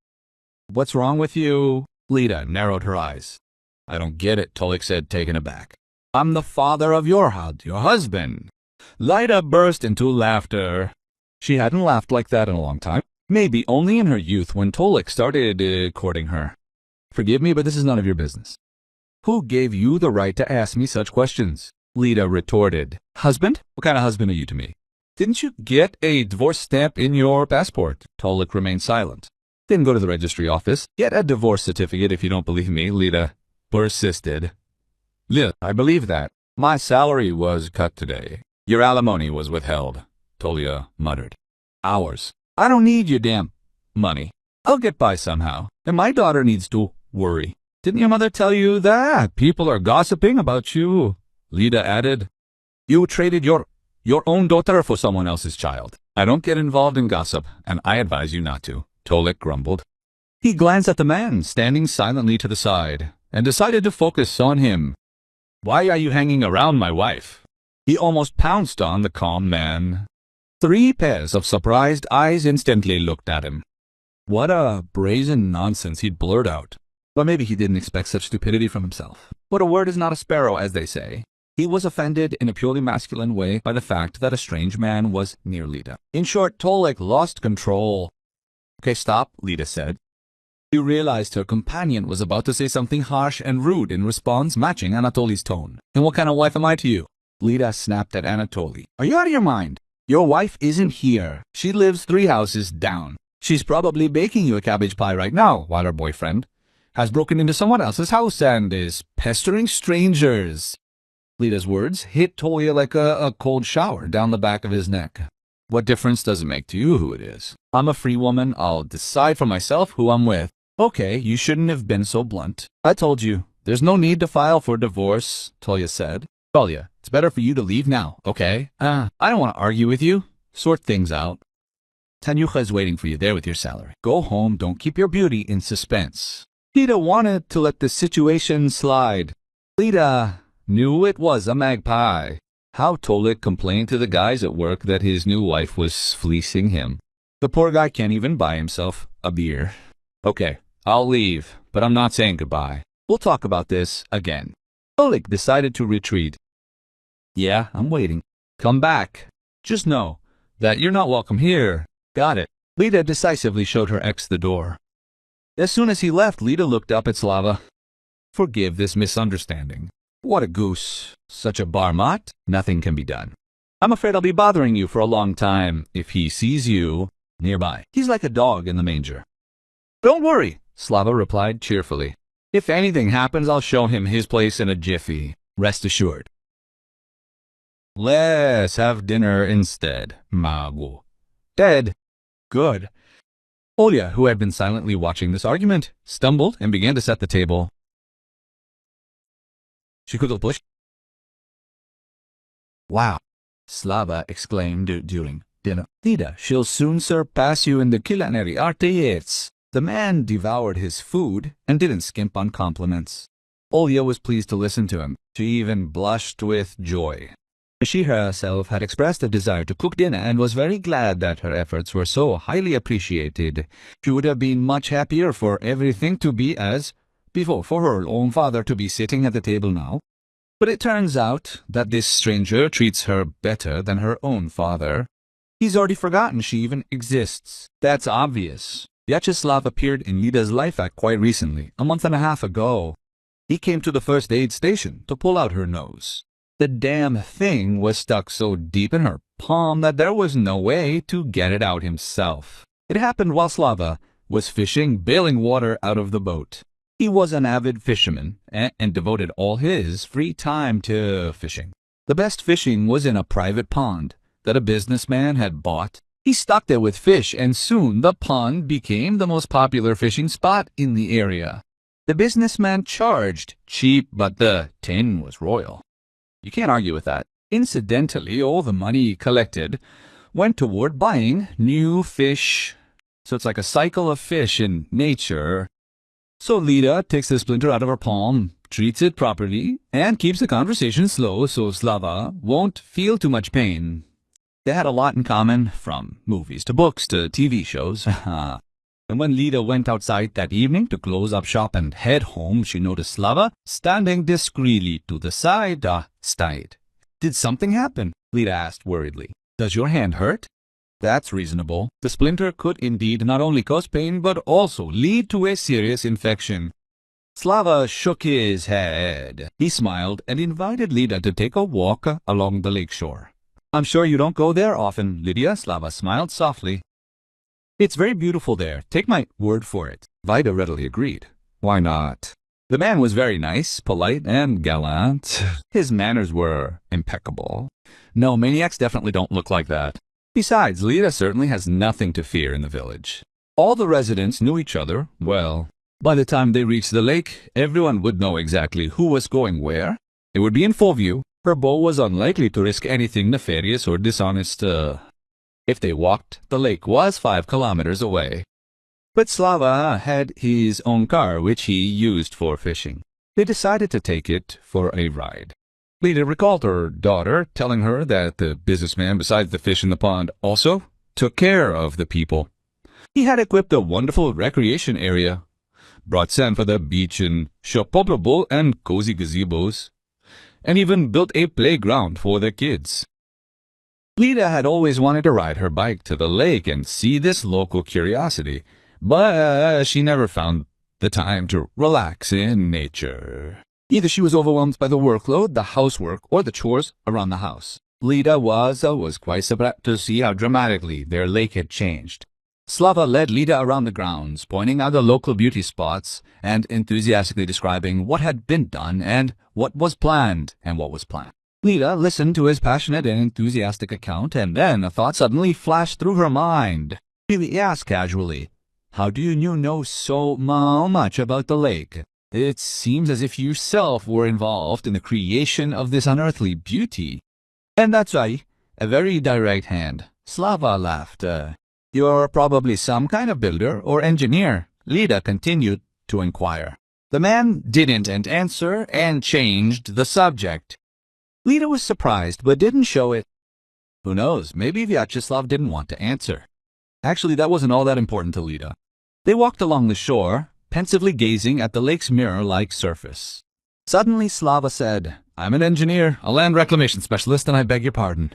What's wrong with you? Lida narrowed her eyes. I don't get it, Tolik said, taken aback. I'm the father of your husband. Lida burst into laughter. She hadn't laughed like that in a long time. Maybe only in her youth when Tolik started courting her. Forgive me, but this is none of your business. Who gave you the right to ask me such questions? Lida retorted. Husband? What kind of husband are you to me? Didn't you get a divorce stamp in your passport? Tolik remained silent. Then go to the registry office. Get a divorce certificate if you don't believe me, Lida persisted. Lida, I believe that. My salary was cut today. Your alimony was withheld, Tolia muttered. Ours. I don't need your damn money. I'll get by somehow. And my daughter needs to worry. Didn't your mother tell you that? People are gossiping about you, Lida added. You traded your own daughter for someone else's child. I don't get involved in gossip, and I advise you not to, Tolik grumbled. He glanced at the man standing silently to the side and decided to focus on him. Why are you hanging around my wife? He almost pounced on the calm man. 3 pairs of surprised eyes instantly looked at him. What a brazen nonsense he'd blurt out. But maybe he didn't expect such stupidity from himself. But a word is not a sparrow, as they say. He was offended in a purely masculine way by the fact that a strange man was near Lida. In short, Tolik lost control. Okay, stop, Lida said. She realized her companion was about to say something harsh and rude in response, matching Anatoly's tone. And what kind of wife am I to you? Lida snapped at Anatoly. Are you out of your mind? Your wife isn't here. She lives 3 houses down. She's probably baking you a cabbage pie right now, while her boyfriend has broken into someone else's house and is pestering strangers. Lida's words hit Tolia like a cold shower down the back of his neck. What difference does it make to you who it is? I'm a free woman. I'll decide for myself who I'm with. Okay, you shouldn't have been so blunt. I told you, there's no need to file for divorce, Tolia said. Tolia, it's better for you to leave now, okay? I don't want to argue with you. Sort things out. Tanyucha is waiting for you there with your salary. Go home, don't keep your beauty in suspense. Lida wanted to let the situation slide. Lida knew it was a magpie. How Tolik complained to the guys at work that his new wife was fleecing him. The poor guy can't even buy himself a beer. Okay, I'll leave, but I'm not saying goodbye. We'll talk about this again. Tolik decided to retreat. Yeah, I'm waiting. Come back. Just know that you're not welcome here. Got it. Lida decisively showed her ex the door. As soon as he left, Lida looked up at Slava. Forgive this misunderstanding. What a goose. Such a barmat. Nothing can be done. I'm afraid I'll be bothering you for a long time if he sees you nearby. He's like a dog in the manger. Don't worry, Slava replied cheerfully. If anything happens, I'll show him his place in a jiffy. Rest assured. Let's have dinner instead, Magu. Dead. Good. Olya, who had been silently watching this argument, stumbled and began to set the table. She could push. Wow, Slava exclaimed during dinner. Lida, she'll soon surpass you in the culinary arts. The man devoured his food and didn't skimp on compliments. Olya was pleased to listen to him. She even blushed with joy. She herself had expressed a desire to cook dinner and was very glad that her efforts were so highly appreciated. She would have been much happier for everything to be as before, for her own father to be sitting at the table now. But it turns out that this stranger treats her better than her own father. He's already forgotten she even exists. That's obvious. Vyacheslav appeared in Lida's life quite recently, a month and a half ago. He came to the first aid station to pull out her nose. The damn thing was stuck so deep in her palm that there was no way to get it out himself. It happened while Slava was fishing, bailing water out of the boat. He was an avid fisherman and devoted all his free time to fishing. The best fishing was in a private pond that a businessman had bought. He stocked it with fish, and soon the pond became the most popular fishing spot in the area. The businessman charged cheap, but the tin was royal. You can't argue with that. Incidentally, all the money collected went toward buying new fish. So it's like a cycle of fish in nature. So Lida takes the splinter out of her palm, treats it properly, and keeps the conversation slow so Slava won't feel too much pain. They had a lot in common, from movies to books to TV shows. And when Lida went outside that evening to close up shop and head home, she noticed Slava standing discreetly to the side. Stayed. Did something happen? Lida asked worriedly. Does your hand hurt? That's reasonable. The splinter could indeed not only cause pain but also lead to a serious infection. Slava shook his head. He smiled and invited Lida to take a walk along the lakeshore. I'm sure you don't go there often, Lydia. Slava smiled softly. It's very beautiful there. Take my word for it. Vida readily agreed. Why not? The man was very nice, polite, and gallant. His manners were impeccable. No, maniacs definitely don't look like that. Besides, Lida certainly has nothing to fear in the village. All the residents knew each other well. By the time they reached the lake, everyone would know exactly who was going where. It would be in full view. Her beau was unlikely to risk anything nefarious or dishonest. If they walked, the lake was 5 kilometers away. But Slava had his own car, which he used for fishing. They decided to take it for a ride. Lida recalled her daughter telling her that the businessman, besides the fish in the pond, also took care of the people. He had equipped a wonderful recreation area, brought sand for the beach and shopable and cozy gazebos, and even built a playground for the kids. Lida had always wanted to ride her bike to the lake and see this local curiosity, but she never found the time to relax in nature. Either she was overwhelmed by the workload, the housework, or the chores around the house. Lida was quite surprised to see how dramatically their lake had changed. Slava led Lida around the grounds, pointing out the local beauty spots and enthusiastically describing what had been done and what was planned. Lida listened to his passionate and enthusiastic account, and then a thought suddenly flashed through her mind. She asked casually, "How do you know so much about the lake? It seems as if you yourself were involved in the creation of this unearthly beauty." "And that's right, a very direct hand." Slava laughed. "You're probably some kind of builder or engineer?" Lida continued to inquire. The man didn't answer and changed the subject. Lida was surprised, but didn't show it. Who knows, maybe Vyacheslav didn't want to answer. Actually, that wasn't all that important to Lida. They walked along the shore, pensively gazing at the lake's mirror-like surface. Suddenly, Slava said, "I'm an engineer, a land reclamation specialist, and I beg your pardon."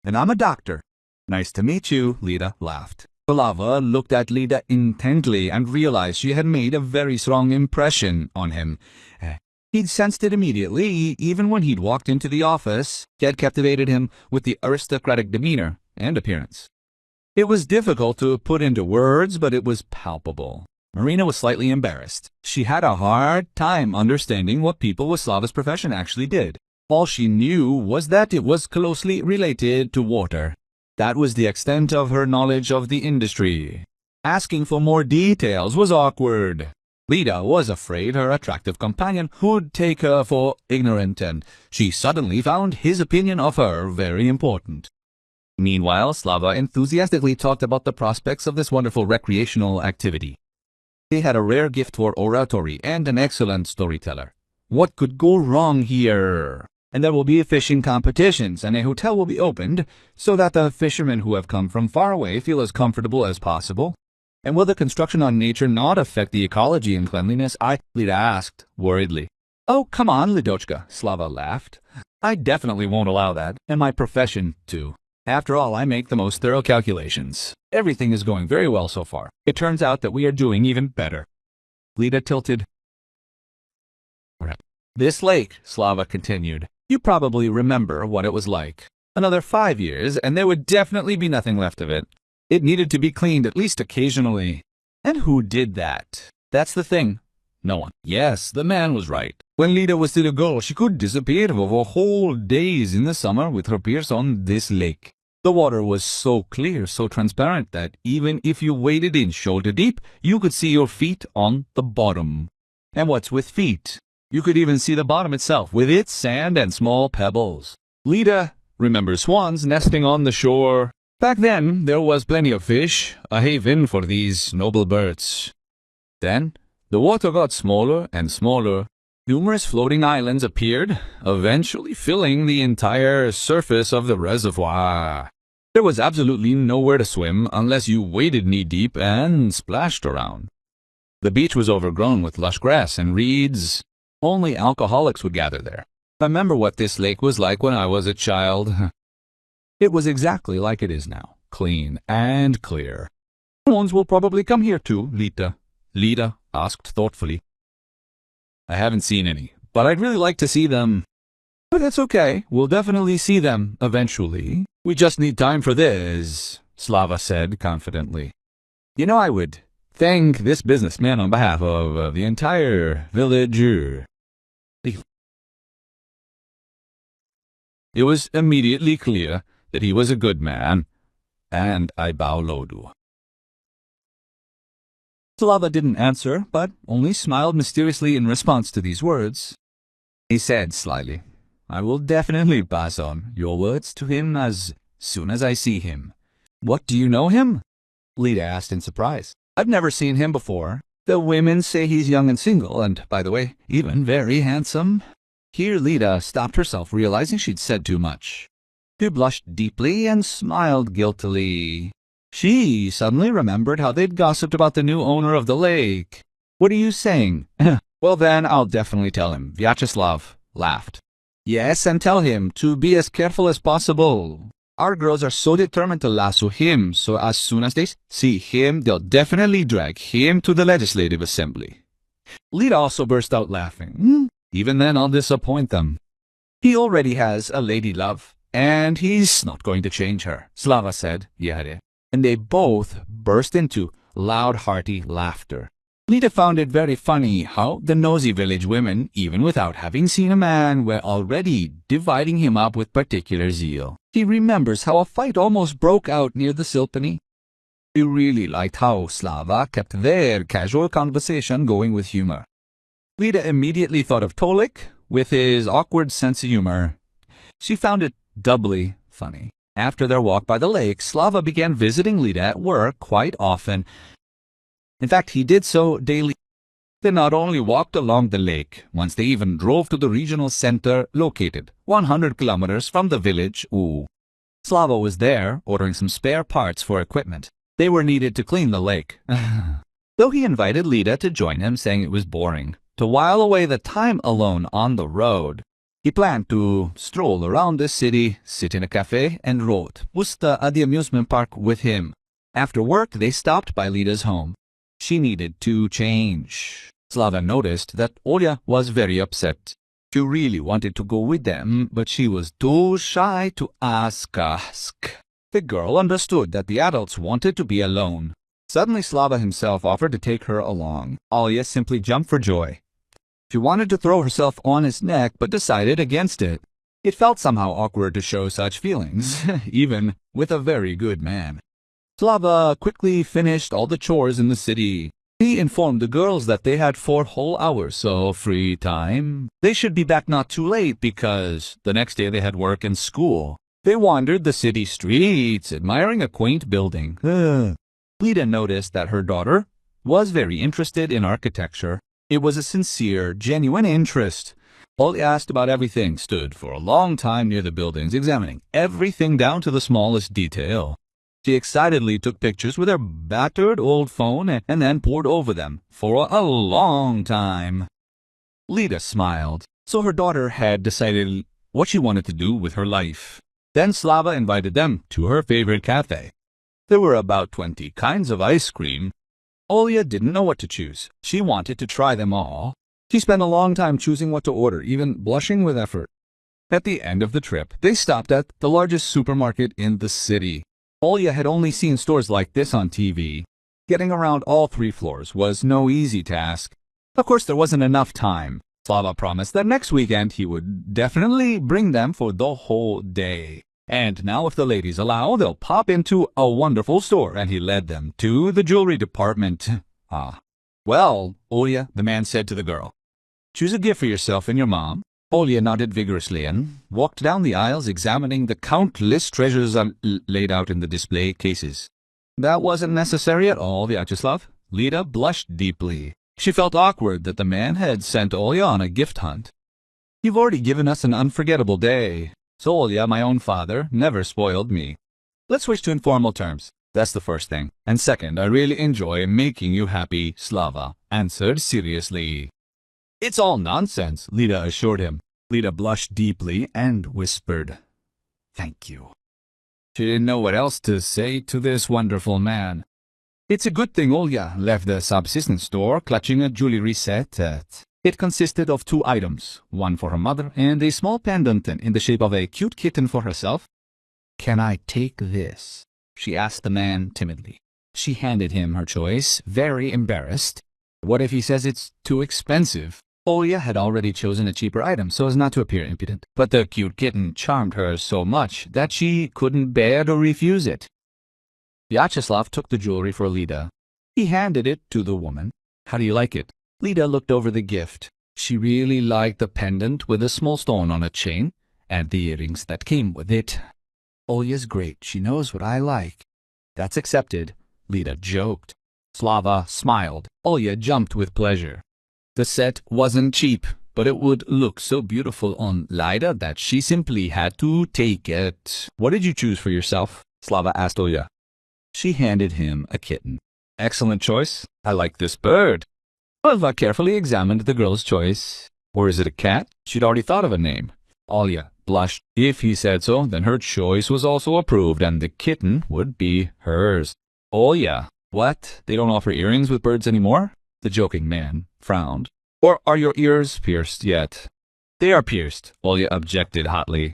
"And I'm a doctor." "Nice to meet you," Lida laughed. Slava looked at Lida intently and realized she had made a very strong impression on him. He'd sensed it immediately, even when he'd walked into the office. She had captivated him with the aristocratic demeanor and appearance. It was difficult to put into words, but it was palpable. Marina was slightly embarrassed. She had a hard time understanding what people with Slava's profession actually did. All she knew was that it was closely related to water. That was the extent of her knowledge of the industry. Asking for more details was awkward. Lida was afraid her attractive companion would take her for ignorant, and she suddenly found his opinion of her very important. Meanwhile, Slava enthusiastically talked about the prospects of this wonderful recreational activity. He had a rare gift for oratory and an excellent storyteller. What could go wrong here? And there will be fishing competitions, and a hotel will be opened so that the fishermen who have come from far away feel as comfortable as possible. And will the construction on nature not affect the ecology and cleanliness? Lida asked, worriedly. "Oh, come on, Lidochka," Slava laughed. "I definitely won't allow that, and my profession, too. After all, I make the most thorough calculations. Everything is going very well so far. It turns out that we are doing even better." Lida tilted. "This lake," Slava continued, "you probably remember what it was like. Another 5 years, and there would definitely be nothing left of it. It needed to be cleaned at least occasionally. And who did that? That's the thing. No one. Yes, the man was right. When Lida was still a girl, she could disappear for whole days in the summer with her peers on this lake. The water was so clear, so transparent that even if you waded in shoulder deep, you could see your feet on the bottom. And what's with feet? You could even see the bottom itself, with its sand and small pebbles. Lida remembers swans nesting on the shore. Back then, there was plenty of fish, a haven for these noble birds. Then, the water got smaller and smaller. Numerous floating islands appeared, eventually filling the entire surface of the reservoir. There was absolutely nowhere to swim unless you waded knee-deep and splashed around. The beach was overgrown with lush grass and reeds. Only alcoholics would gather there. I remember what this lake was like when I was a child. It was exactly like it is now, clean and clear. Ones will probably come here too, Lita asked thoughtfully. I haven't seen any, but I'd really like to see them. But that's okay, we'll definitely see them eventually. We just need time for this, Slava said confidently. You know, I would thank this businessman on behalf of the entire village. It was immediately clear that he was a good man, and I bow low to. Slava didn't answer, but only smiled mysteriously in response to these words. He said slyly, I will definitely pass on your words to him as soon as I see him. What, do you know him? Lita asked in surprise. I've never seen him before. The women say he's young and single, and, by the way, even very handsome. Here Lita stopped herself, realizing she'd said too much. She blushed deeply and smiled guiltily. She suddenly remembered how they'd gossiped about the new owner of the lake. What are you saying? Well then, I'll definitely tell him. Vyacheslav laughed. Yes, and tell him to be as careful as possible. Our girls are so determined to lasso him, so as soon as they see him, they'll definitely drag him to the Legislative Assembly. Lita also burst out laughing. Even then, I'll disappoint them. He already has a lady love, and he's not going to change her, Slava said, Yare. And they both burst into loud, hearty laughter. Lita found it very funny how the nosy village women, even without having seen a man, were already dividing him up with particular zeal. She remembers how a fight almost broke out near the Silpany. She really liked how Slava kept their casual conversation going with humor. Lita immediately thought of Tolik with his awkward sense of humor. She found it doubly funny. After their walk by the lake, Slava began visiting Lita at work quite often. In fact, he did so daily. They not only walked along the lake, once they even drove to the regional center located 100 kilometers from the village. Slava was there ordering some spare parts for equipment. They were needed to clean the lake. Though he invited Lita to join him, saying it was boring. To while away the time alone on the road, he planned to stroll around the city, sit in a cafe, and wrote Pusta at the amusement park with him. After work, they stopped by Lita's home. She needed to change. Slava noticed that Olya was very upset. She really wanted to go with them, but she was too shy to ask. The girl understood that the adults wanted to be alone. Suddenly Slava himself offered to take her along. Olya simply jumped for joy. She wanted to throw herself on his neck, but decided against it. It felt somehow awkward to show such feelings, even with a very good man. Slava quickly finished all the chores in the city. He informed the girls that they had 4 whole hours of free time. They should be back not too late because the next day they had work and school. They wandered the city streets, admiring a quaint building. Lita noticed that her daughter was very interested in architecture. It was a sincere, genuine interest. Olya asked about everything, stood for a long time near the buildings, examining everything down to the smallest detail. She excitedly took pictures with her battered old phone and then pored over them for a long time. Lita smiled. So her daughter had decided what she wanted to do with her life. Then Slava invited them to her favorite cafe. There were about 20 kinds of ice cream. Olya didn't know what to choose. She wanted to try them all. She spent a long time choosing what to order, even blushing with effort. At the end of the trip, they stopped at the largest supermarket in the city. Olya had only seen stores like this on TV. Getting around all 3 floors was no easy task. Of course, there wasn't enough time. Slava promised that next weekend he would definitely bring them for the whole day. And now, if the ladies allow, they'll pop into a wonderful store, and he led them to the jewelry department. Well, Olya, the man said to the girl, choose a gift for yourself and your mom. Olya nodded vigorously and walked down the aisles, examining the countless treasures laid out in the display cases. That wasn't necessary at all, Vyacheslav. Lita blushed deeply. She felt awkward that the man had sent Olya on a gift hunt. You've already given us an unforgettable day. So Olya, my own father, never spoiled me. Let's switch to informal terms. That's the first thing. And second, I really enjoy making you happy, Slava answered seriously. It's all nonsense, Lida assured him. Lida blushed deeply and whispered, "Thank you." She didn't know what else to say to this wonderful man. It's a good thing Olya left the subsistence store clutching a jewelry set. It consisted of 2 items, one for her mother and a small pendant in the shape of a cute kitten for herself. "Can I take this?" she asked the man timidly. She handed him her choice, very embarrassed. What if he says it's too expensive? Olya had already chosen a cheaper item so as not to appear impudent, but the cute kitten charmed her so much that she couldn't bear to refuse it. Vyacheslav took the jewelry for Lida. He handed it to the woman. "How do you like it?" Lida looked over the gift. She really liked the pendant with a small stone on a chain and the earrings that came with it. "Olya's great. She knows what I like." "That's accepted," Lida joked. Slava smiled. Olya jumped with pleasure. The set wasn't cheap, but it would look so beautiful on Lida that she simply had to take it. "What did you choose for yourself?" Slava asked Olya. She handed him a kitten. "Excellent choice. I like this bird." Olya carefully examined the girl's choice. "Or is it a cat?" She'd already thought of a name. Olya blushed. If he said so, then her choice was also approved, and the kitten would be hers. "Olya, what? They don't offer earrings with birds anymore?" The joking man frowned. "Or are your ears pierced yet?" "They are pierced," Olya objected hotly.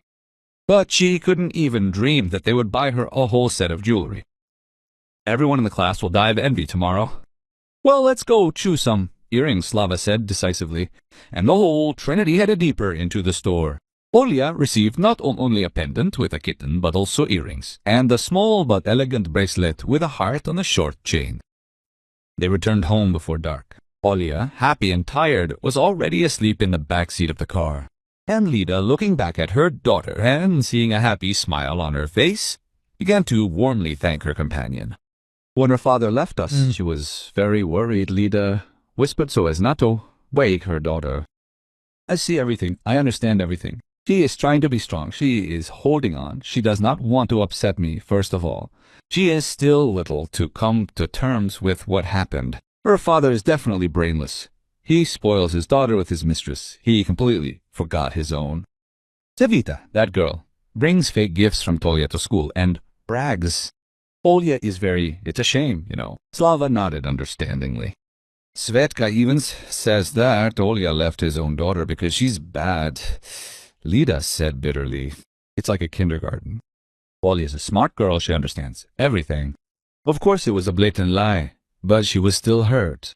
But she couldn't even dream that they would buy her a whole set of jewelry. "Everyone in the class will die of envy tomorrow." "Well, let's go choose some earrings," Slava said decisively, and the whole trinity headed deeper into the store. Olya received not only a pendant with a kitten, but also earrings, and a small but elegant bracelet with a heart on a short chain. They returned home before dark. Olya, happy and tired, was already asleep in the back seat of the car. And Lida, looking back at her daughter and seeing a happy smile on her face, began to warmly thank her companion. When her father left us, she was very worried. Lida whispered so as not to wake her daughter. "I see everything. I understand everything. She is trying to be strong. She is holding on. She does not want to upset me, first of all. She is still little to come to terms with what happened. Her father is definitely brainless. He spoils his daughter with his mistress. He completely forgot his own. Savita, that girl, brings fake gifts from Tolya to school and brags. Olya is it's a shame, you know." Slava nodded understandingly. "Svetka even says that Olya left his own daughter because she's bad," Lida said bitterly. "It's like a kindergarten. Olya's a smart girl. She understands everything." Of course it was a blatant lie, but she was still hurt.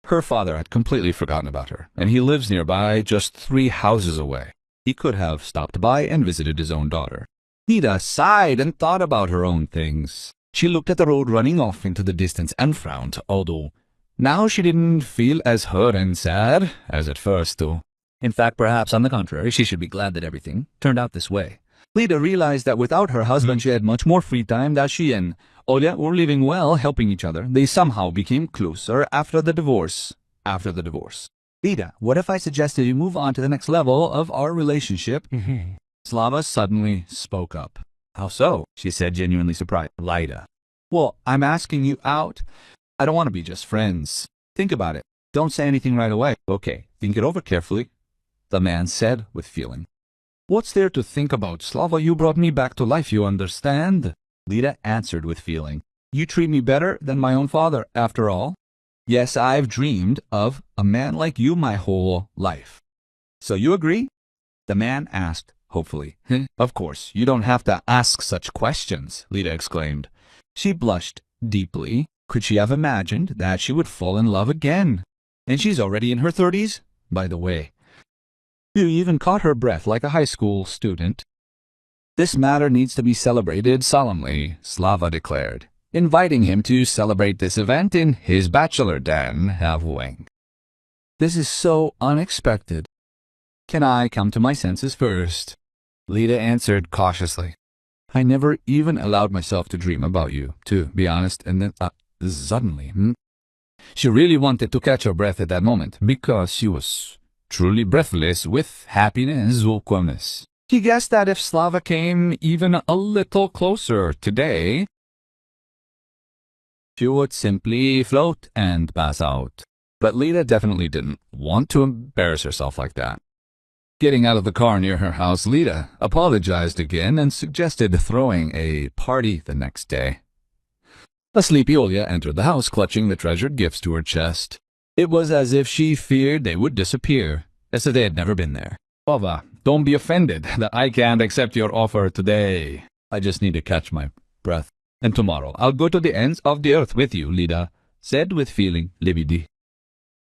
Her father had completely forgotten about her, and he lives nearby, just 3 houses away. He could have stopped by and visited his own daughter. Lida sighed and thought about her own things. She looked at the road running off into the distance and frowned, although now she didn't feel as hurt and sad as at first, though. In fact, perhaps on the contrary, she should be glad that everything turned out this way. Lida realized that without her husband she had much more free time, that she and Olya were living well, helping each other. They somehow became closer after the divorce. "Lida, what if I suggested you move on to the next level of our relationship?" Slava suddenly spoke up. "How so?" she said, genuinely surprised. "Lida, well, I'm asking you out. I don't want to be just friends. Think about it. Don't say anything right away." "Okay, think it over carefully," the man said with feeling. "What's there to think about, Slava? You brought me back to life, you understand?" Lida answered with feeling. "You treat me better than my own father, after all. Yes, I've dreamed of a man like you my whole life. So you agree?" The man asked, hopefully. "Of course, you don't have to ask such questions," Lida exclaimed. She blushed deeply. Could she have imagined that she would fall in love again? And she's already in her 30s, by the way. You even caught her breath like a high school student. "This matter needs to be celebrated solemnly," Slava declared, inviting him to celebrate this event in his bachelor den of wing. "This is so unexpected. Can I come to my senses first?" Lida answered cautiously. "I never even allowed myself to dream about you, to be honest, and then, suddenly, She really wanted to catch her breath at that moment, because she was truly breathless with happiness or calmness. He guessed that if Slava came even a little closer today, she would simply float and pass out. But Lida definitely didn't want to embarrass herself like that. Getting out of the car near her house, Lida apologized again and suggested throwing a party the next day. A sleepy Olya entered the house, clutching the treasured gifts to her chest. It was as if she feared they would disappear, as if they had never been there. Slava, don't be offended that I can't accept your offer today. I just need to catch my breath. And tomorrow I'll go to the ends of the earth with you, Lida said with feeling libidy.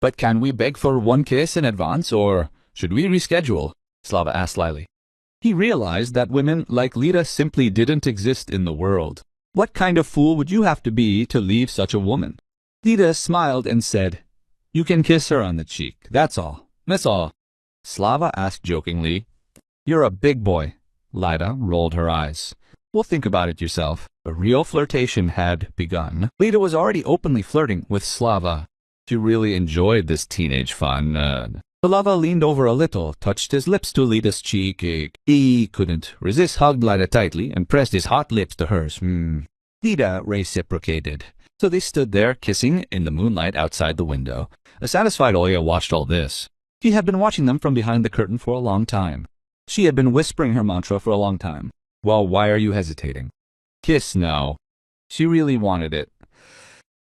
But can we beg for one kiss in advance, or should we reschedule? Slava asked slyly. He realized that women like Lida simply didn't exist in the world. What kind of fool would you have to be to leave such a woman? Lida smiled and said, You can kiss her on the cheek, that's all. That's all. Slava asked jokingly. You're a big boy. Lida rolled her eyes. Well, think about it yourself. A real flirtation had begun. Lida was already openly flirting with Slava. She really enjoyed this teenage fun. Slava leaned over a little, touched his lips to Lida's cheek. He couldn't resist, hugged Lida tightly, and pressed his hot lips to hers. Lida reciprocated. So they stood there, kissing in the moonlight outside the window. A satisfied Olya watched all this. She had been watching them from behind the curtain for a long time. She had been whispering her mantra for a long time. Well, why are you hesitating? Kiss now. She really wanted it.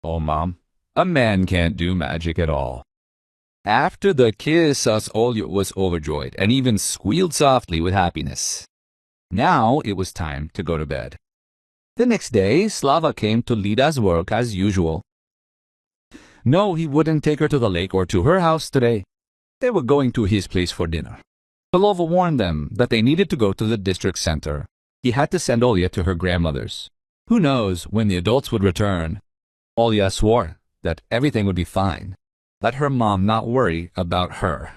Oh, Mom, a man can't do magic at all. After the kiss, Olya was overjoyed and even squealed softly with happiness. Now it was time to go to bed. The next day, Slava came to Lida's work as usual. No, he wouldn't take her to the lake or to her house today. They were going to his place for dinner. Slava warned them that they needed to go to the district center. He had to send Olya to her grandmother's. Who knows when the adults would return? Olya swore that everything would be fine. Let her mom not worry about her.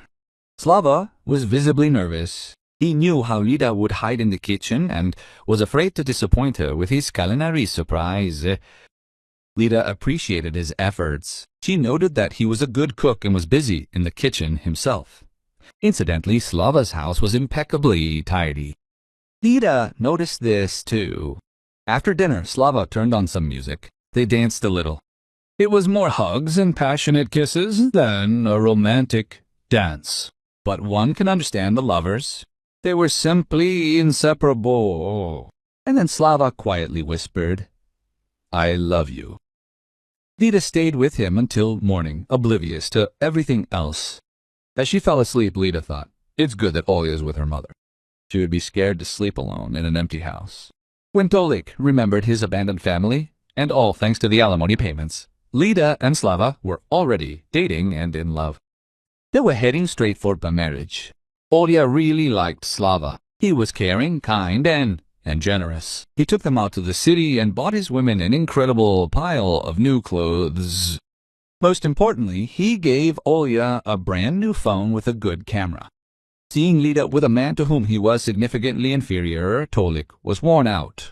Slava was visibly nervous. He knew how Lida would hide in the kitchen and was afraid to disappoint her with his culinary surprise. Lida appreciated his efforts. She noted that he was a good cook and was busy in the kitchen himself. Incidentally, Slava's house was impeccably tidy. Lida noticed this too. After dinner, Slava turned on some music. They danced a little. It was more hugs and passionate kisses than a romantic dance. But one can understand the lovers. They were simply inseparable. And then Slava quietly whispered, I love you. Lida stayed with him until morning, oblivious to everything else. As she fell asleep, Lida thought, it's good that Olya is with her mother. She would be scared to sleep alone in an empty house. When Tolik remembered his abandoned family, and all thanks to the alimony payments, Lida and Slava were already dating and in love. They were heading straight for marriage. Olya really liked Slava. He was caring, kind, and generous. He took them out to the city and bought his women an incredible pile of new clothes. Most importantly, he gave Olya a brand new phone with a good camera. Seeing Lida with a man to whom he was significantly inferior, Tolik was worn out.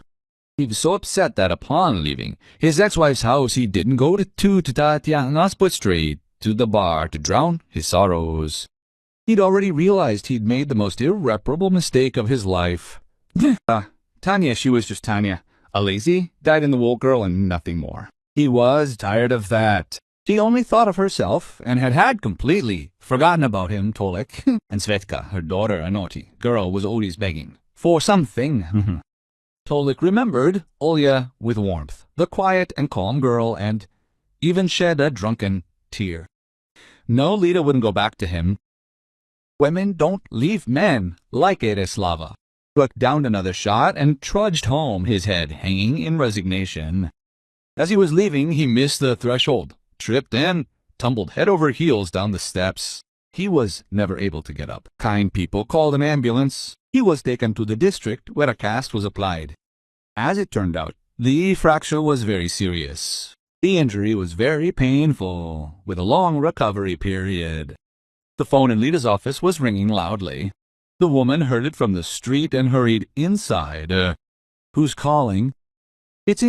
He was so upset that upon leaving his ex-wife's house, he didn't go to Tatiana's but straight to the bar to drown his sorrows. He'd already realized he'd made the most irreparable mistake of his life. Tanya, she was just Tanya. A lazy, dyed-in-the-wool girl and nothing more. He was tired of that. She only thought of herself and had completely forgotten about him, Tolik. And Svetka, her daughter, a naughty girl, was always begging for something. Tolik remembered Olya with warmth, the quiet and calm girl, and even shed a drunken tear. No, Lida wouldn't go back to him. Women don't leave men like it, Slava. Looked down another shot and trudged home, his head hanging in resignation. As he was leaving, he missed the threshold, tripped and tumbled head over heels down the steps. He was never able to get up. Kind people called an ambulance. He was taken to the district where a cast was applied. As it turned out, the fracture was very serious. The injury was very painful, with a long recovery period. The phone in Lida's office was ringing loudly. The woman heard it from the street and hurried inside. Who's calling? It's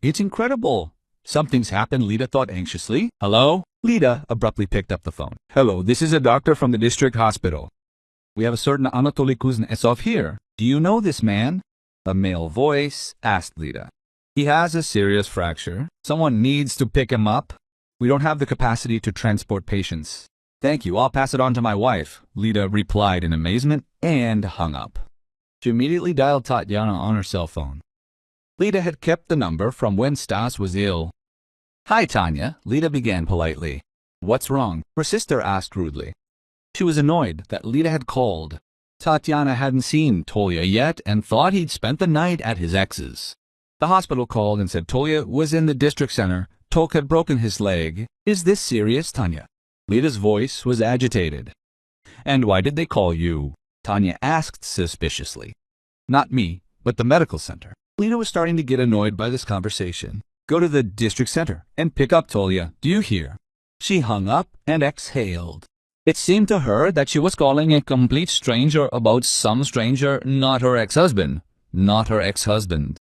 incredible. Something's happened, Lida thought anxiously. Hello? Lida abruptly picked up the phone. Hello, this is a doctor from the district hospital. We have a certain Anatoly Kuznetsov here. Do you know this man? A male voice asked Lida. He has a serious fracture. Someone needs to pick him up. We don't have the capacity to transport patients. Thank you, I'll pass it on to my wife, Lida replied in amazement and hung up. She immediately dialed Tatiana on her cell phone. Lida had kept the number from when Stas was ill. Hi, Tanya, Lida began politely. What's wrong? Her sister asked rudely. She was annoyed that Lida had called. Tatiana hadn't seen Tolya yet and thought he'd spent the night at his ex's. The hospital called and said Tolya was in the district center. Tolk had broken his leg. Is this serious, Tanya? Lida's voice was agitated. And why did they call you? Tanya asked suspiciously. Not me, but the medical center. Lida was starting to get annoyed by this conversation. Go to the district center and pick up Tolya, do you hear? She hung up and exhaled. It seemed to her that she was calling a complete stranger about some stranger, not her ex-husband. Not her ex-husband.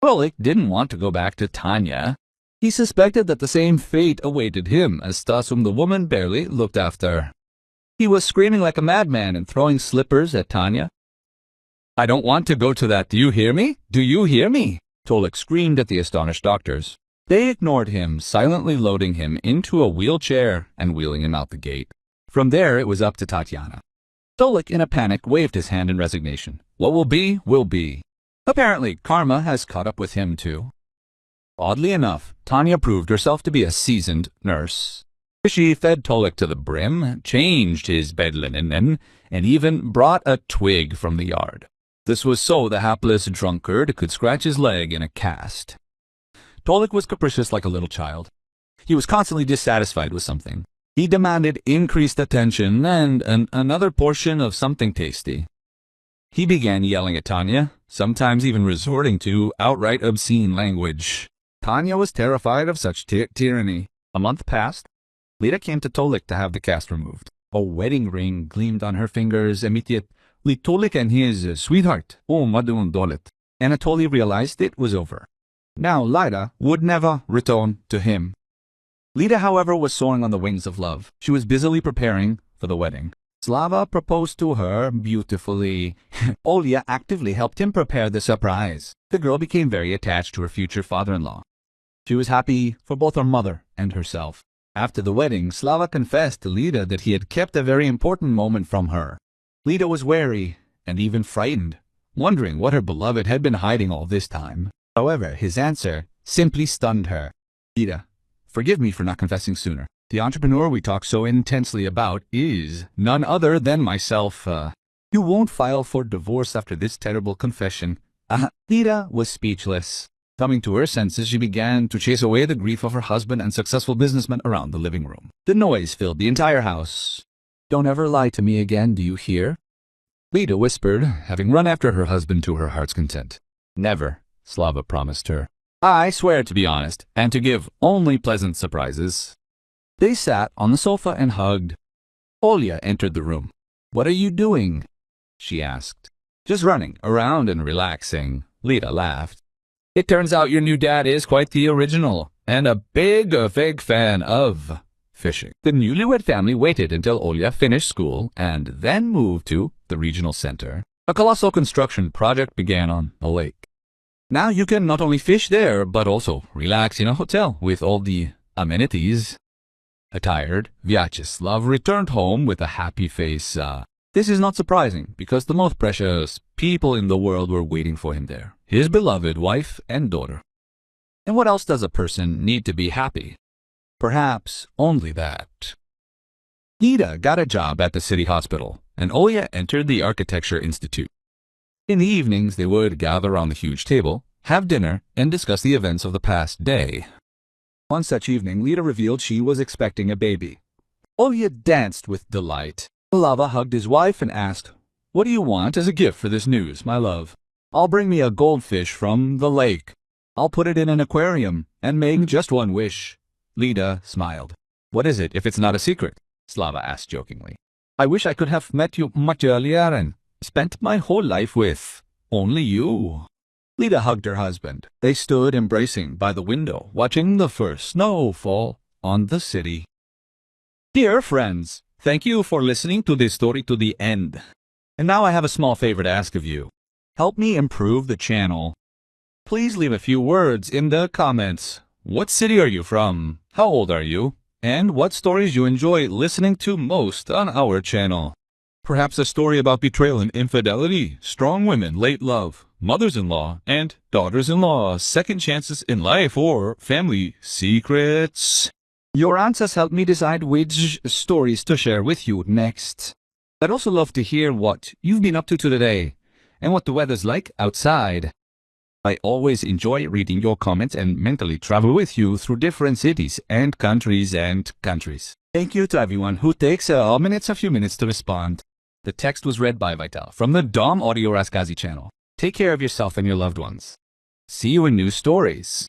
Tolik didn't want to go back to Tanya. He suspected that the same fate awaited him as Stas, whom the woman barely looked after. He was screaming like a madman and throwing slippers at Tanya. I don't want to go to that, do you hear me? Do you hear me? Tolik screamed at the astonished doctors. They ignored him, silently loading him into a wheelchair and wheeling him out the gate. From there, it was up to Tatiana. Tolik, in a panic, waved his hand in resignation. What will be, will be. Apparently, karma has caught up with him, too. Oddly enough, Tanya proved herself to be a seasoned nurse. She fed Tolik to the brim, changed his bed linen, and even brought a twig from the yard. This was so the hapless drunkard could scratch his leg in a cast. Tolik was capricious like a little child. He was constantly dissatisfied with something. He demanded increased attention and another portion of something tasty. He began yelling at Tanya, sometimes even resorting to outright obscene language. Tanya was terrified of such tyranny. A month passed. Lida came to Tolik to have the cast removed. A wedding ring gleamed on her fingers immediately. Tolik and his sweetheart, Anatoly realized it was over. Now Lida would never return to him. Lida, however, was soaring on the wings of love. She was busily preparing for the wedding. Slava proposed to her beautifully. Olya actively helped him prepare the surprise. The girl became very attached to her future father-in-law. She was happy for both her mother and herself. After the wedding, Slava confessed to Lida that he had kept a very important moment from her. Lida was wary and even frightened, wondering what her beloved had been hiding all this time. However, his answer simply stunned her. Lida, forgive me for not confessing sooner. The entrepreneur we talk so intensely about is none other than myself. You won't file for divorce after this terrible confession. Lida was speechless. Coming to her senses, she began to chase away the grief of her husband and successful businessman around the living room. The noise filled the entire house. Don't ever lie to me again, do you hear? Lida whispered, having run after her husband to her heart's content. Never, Slava promised her. I swear to be honest, and to give only pleasant surprises. They sat on the sofa and hugged. Olya entered the room. What are you doing? She asked. Just running around and relaxing. Lida laughed. It turns out your new dad is quite the original, and a big fan of fishing. The newlywed family waited until Olya finished school and then moved to the regional center. A colossal construction project began on a lake. Now you can not only fish there, but also relax in a hotel with all the amenities. A tired Vyacheslav returned home with a happy face. This is not surprising, because the most precious people in the world were waiting for him there. His beloved wife and daughter. And what else does a person need to be happy? Perhaps only that. Lida got a job at the city hospital, and Olya entered the Architecture Institute. In the evenings, they would gather around the huge table, have dinner, and discuss the events of the past day. One such evening, Lida revealed she was expecting a baby. Olya danced with delight. Slava hugged his wife and asked, What do you want as a gift for this news, my love? I'll bring me a goldfish from the lake. I'll put it in an aquarium and make just one wish. Lida smiled. What is it, if it's not a secret? Slava asked jokingly. I wish I could have met you much earlier and spent my whole life with only you. Lida hugged her husband. They stood embracing by the window, watching the first snow fall on the city. Dear friends, thank you for listening to this story to the end. And now I have a small favor to ask of you. Help me improve the channel. Please leave a few words in the comments. What city are you from? How old are you? And what stories you enjoy listening to most on our channel. Perhaps a story about betrayal and infidelity, strong women, late love, mothers-in-law and daughters-in-law, second chances in life, or family secrets. Your answers help me decide which stories to share with you next. I'd also love to hear what you've been up to today and what the weather's like outside. I always enjoy reading your comments and mentally travel with you through different cities and countries. Thank you to everyone who takes a few minutes to respond. The text was read by Vital from the Dom Audio Raskazi channel. Take care of yourself and your loved ones. See you in new stories.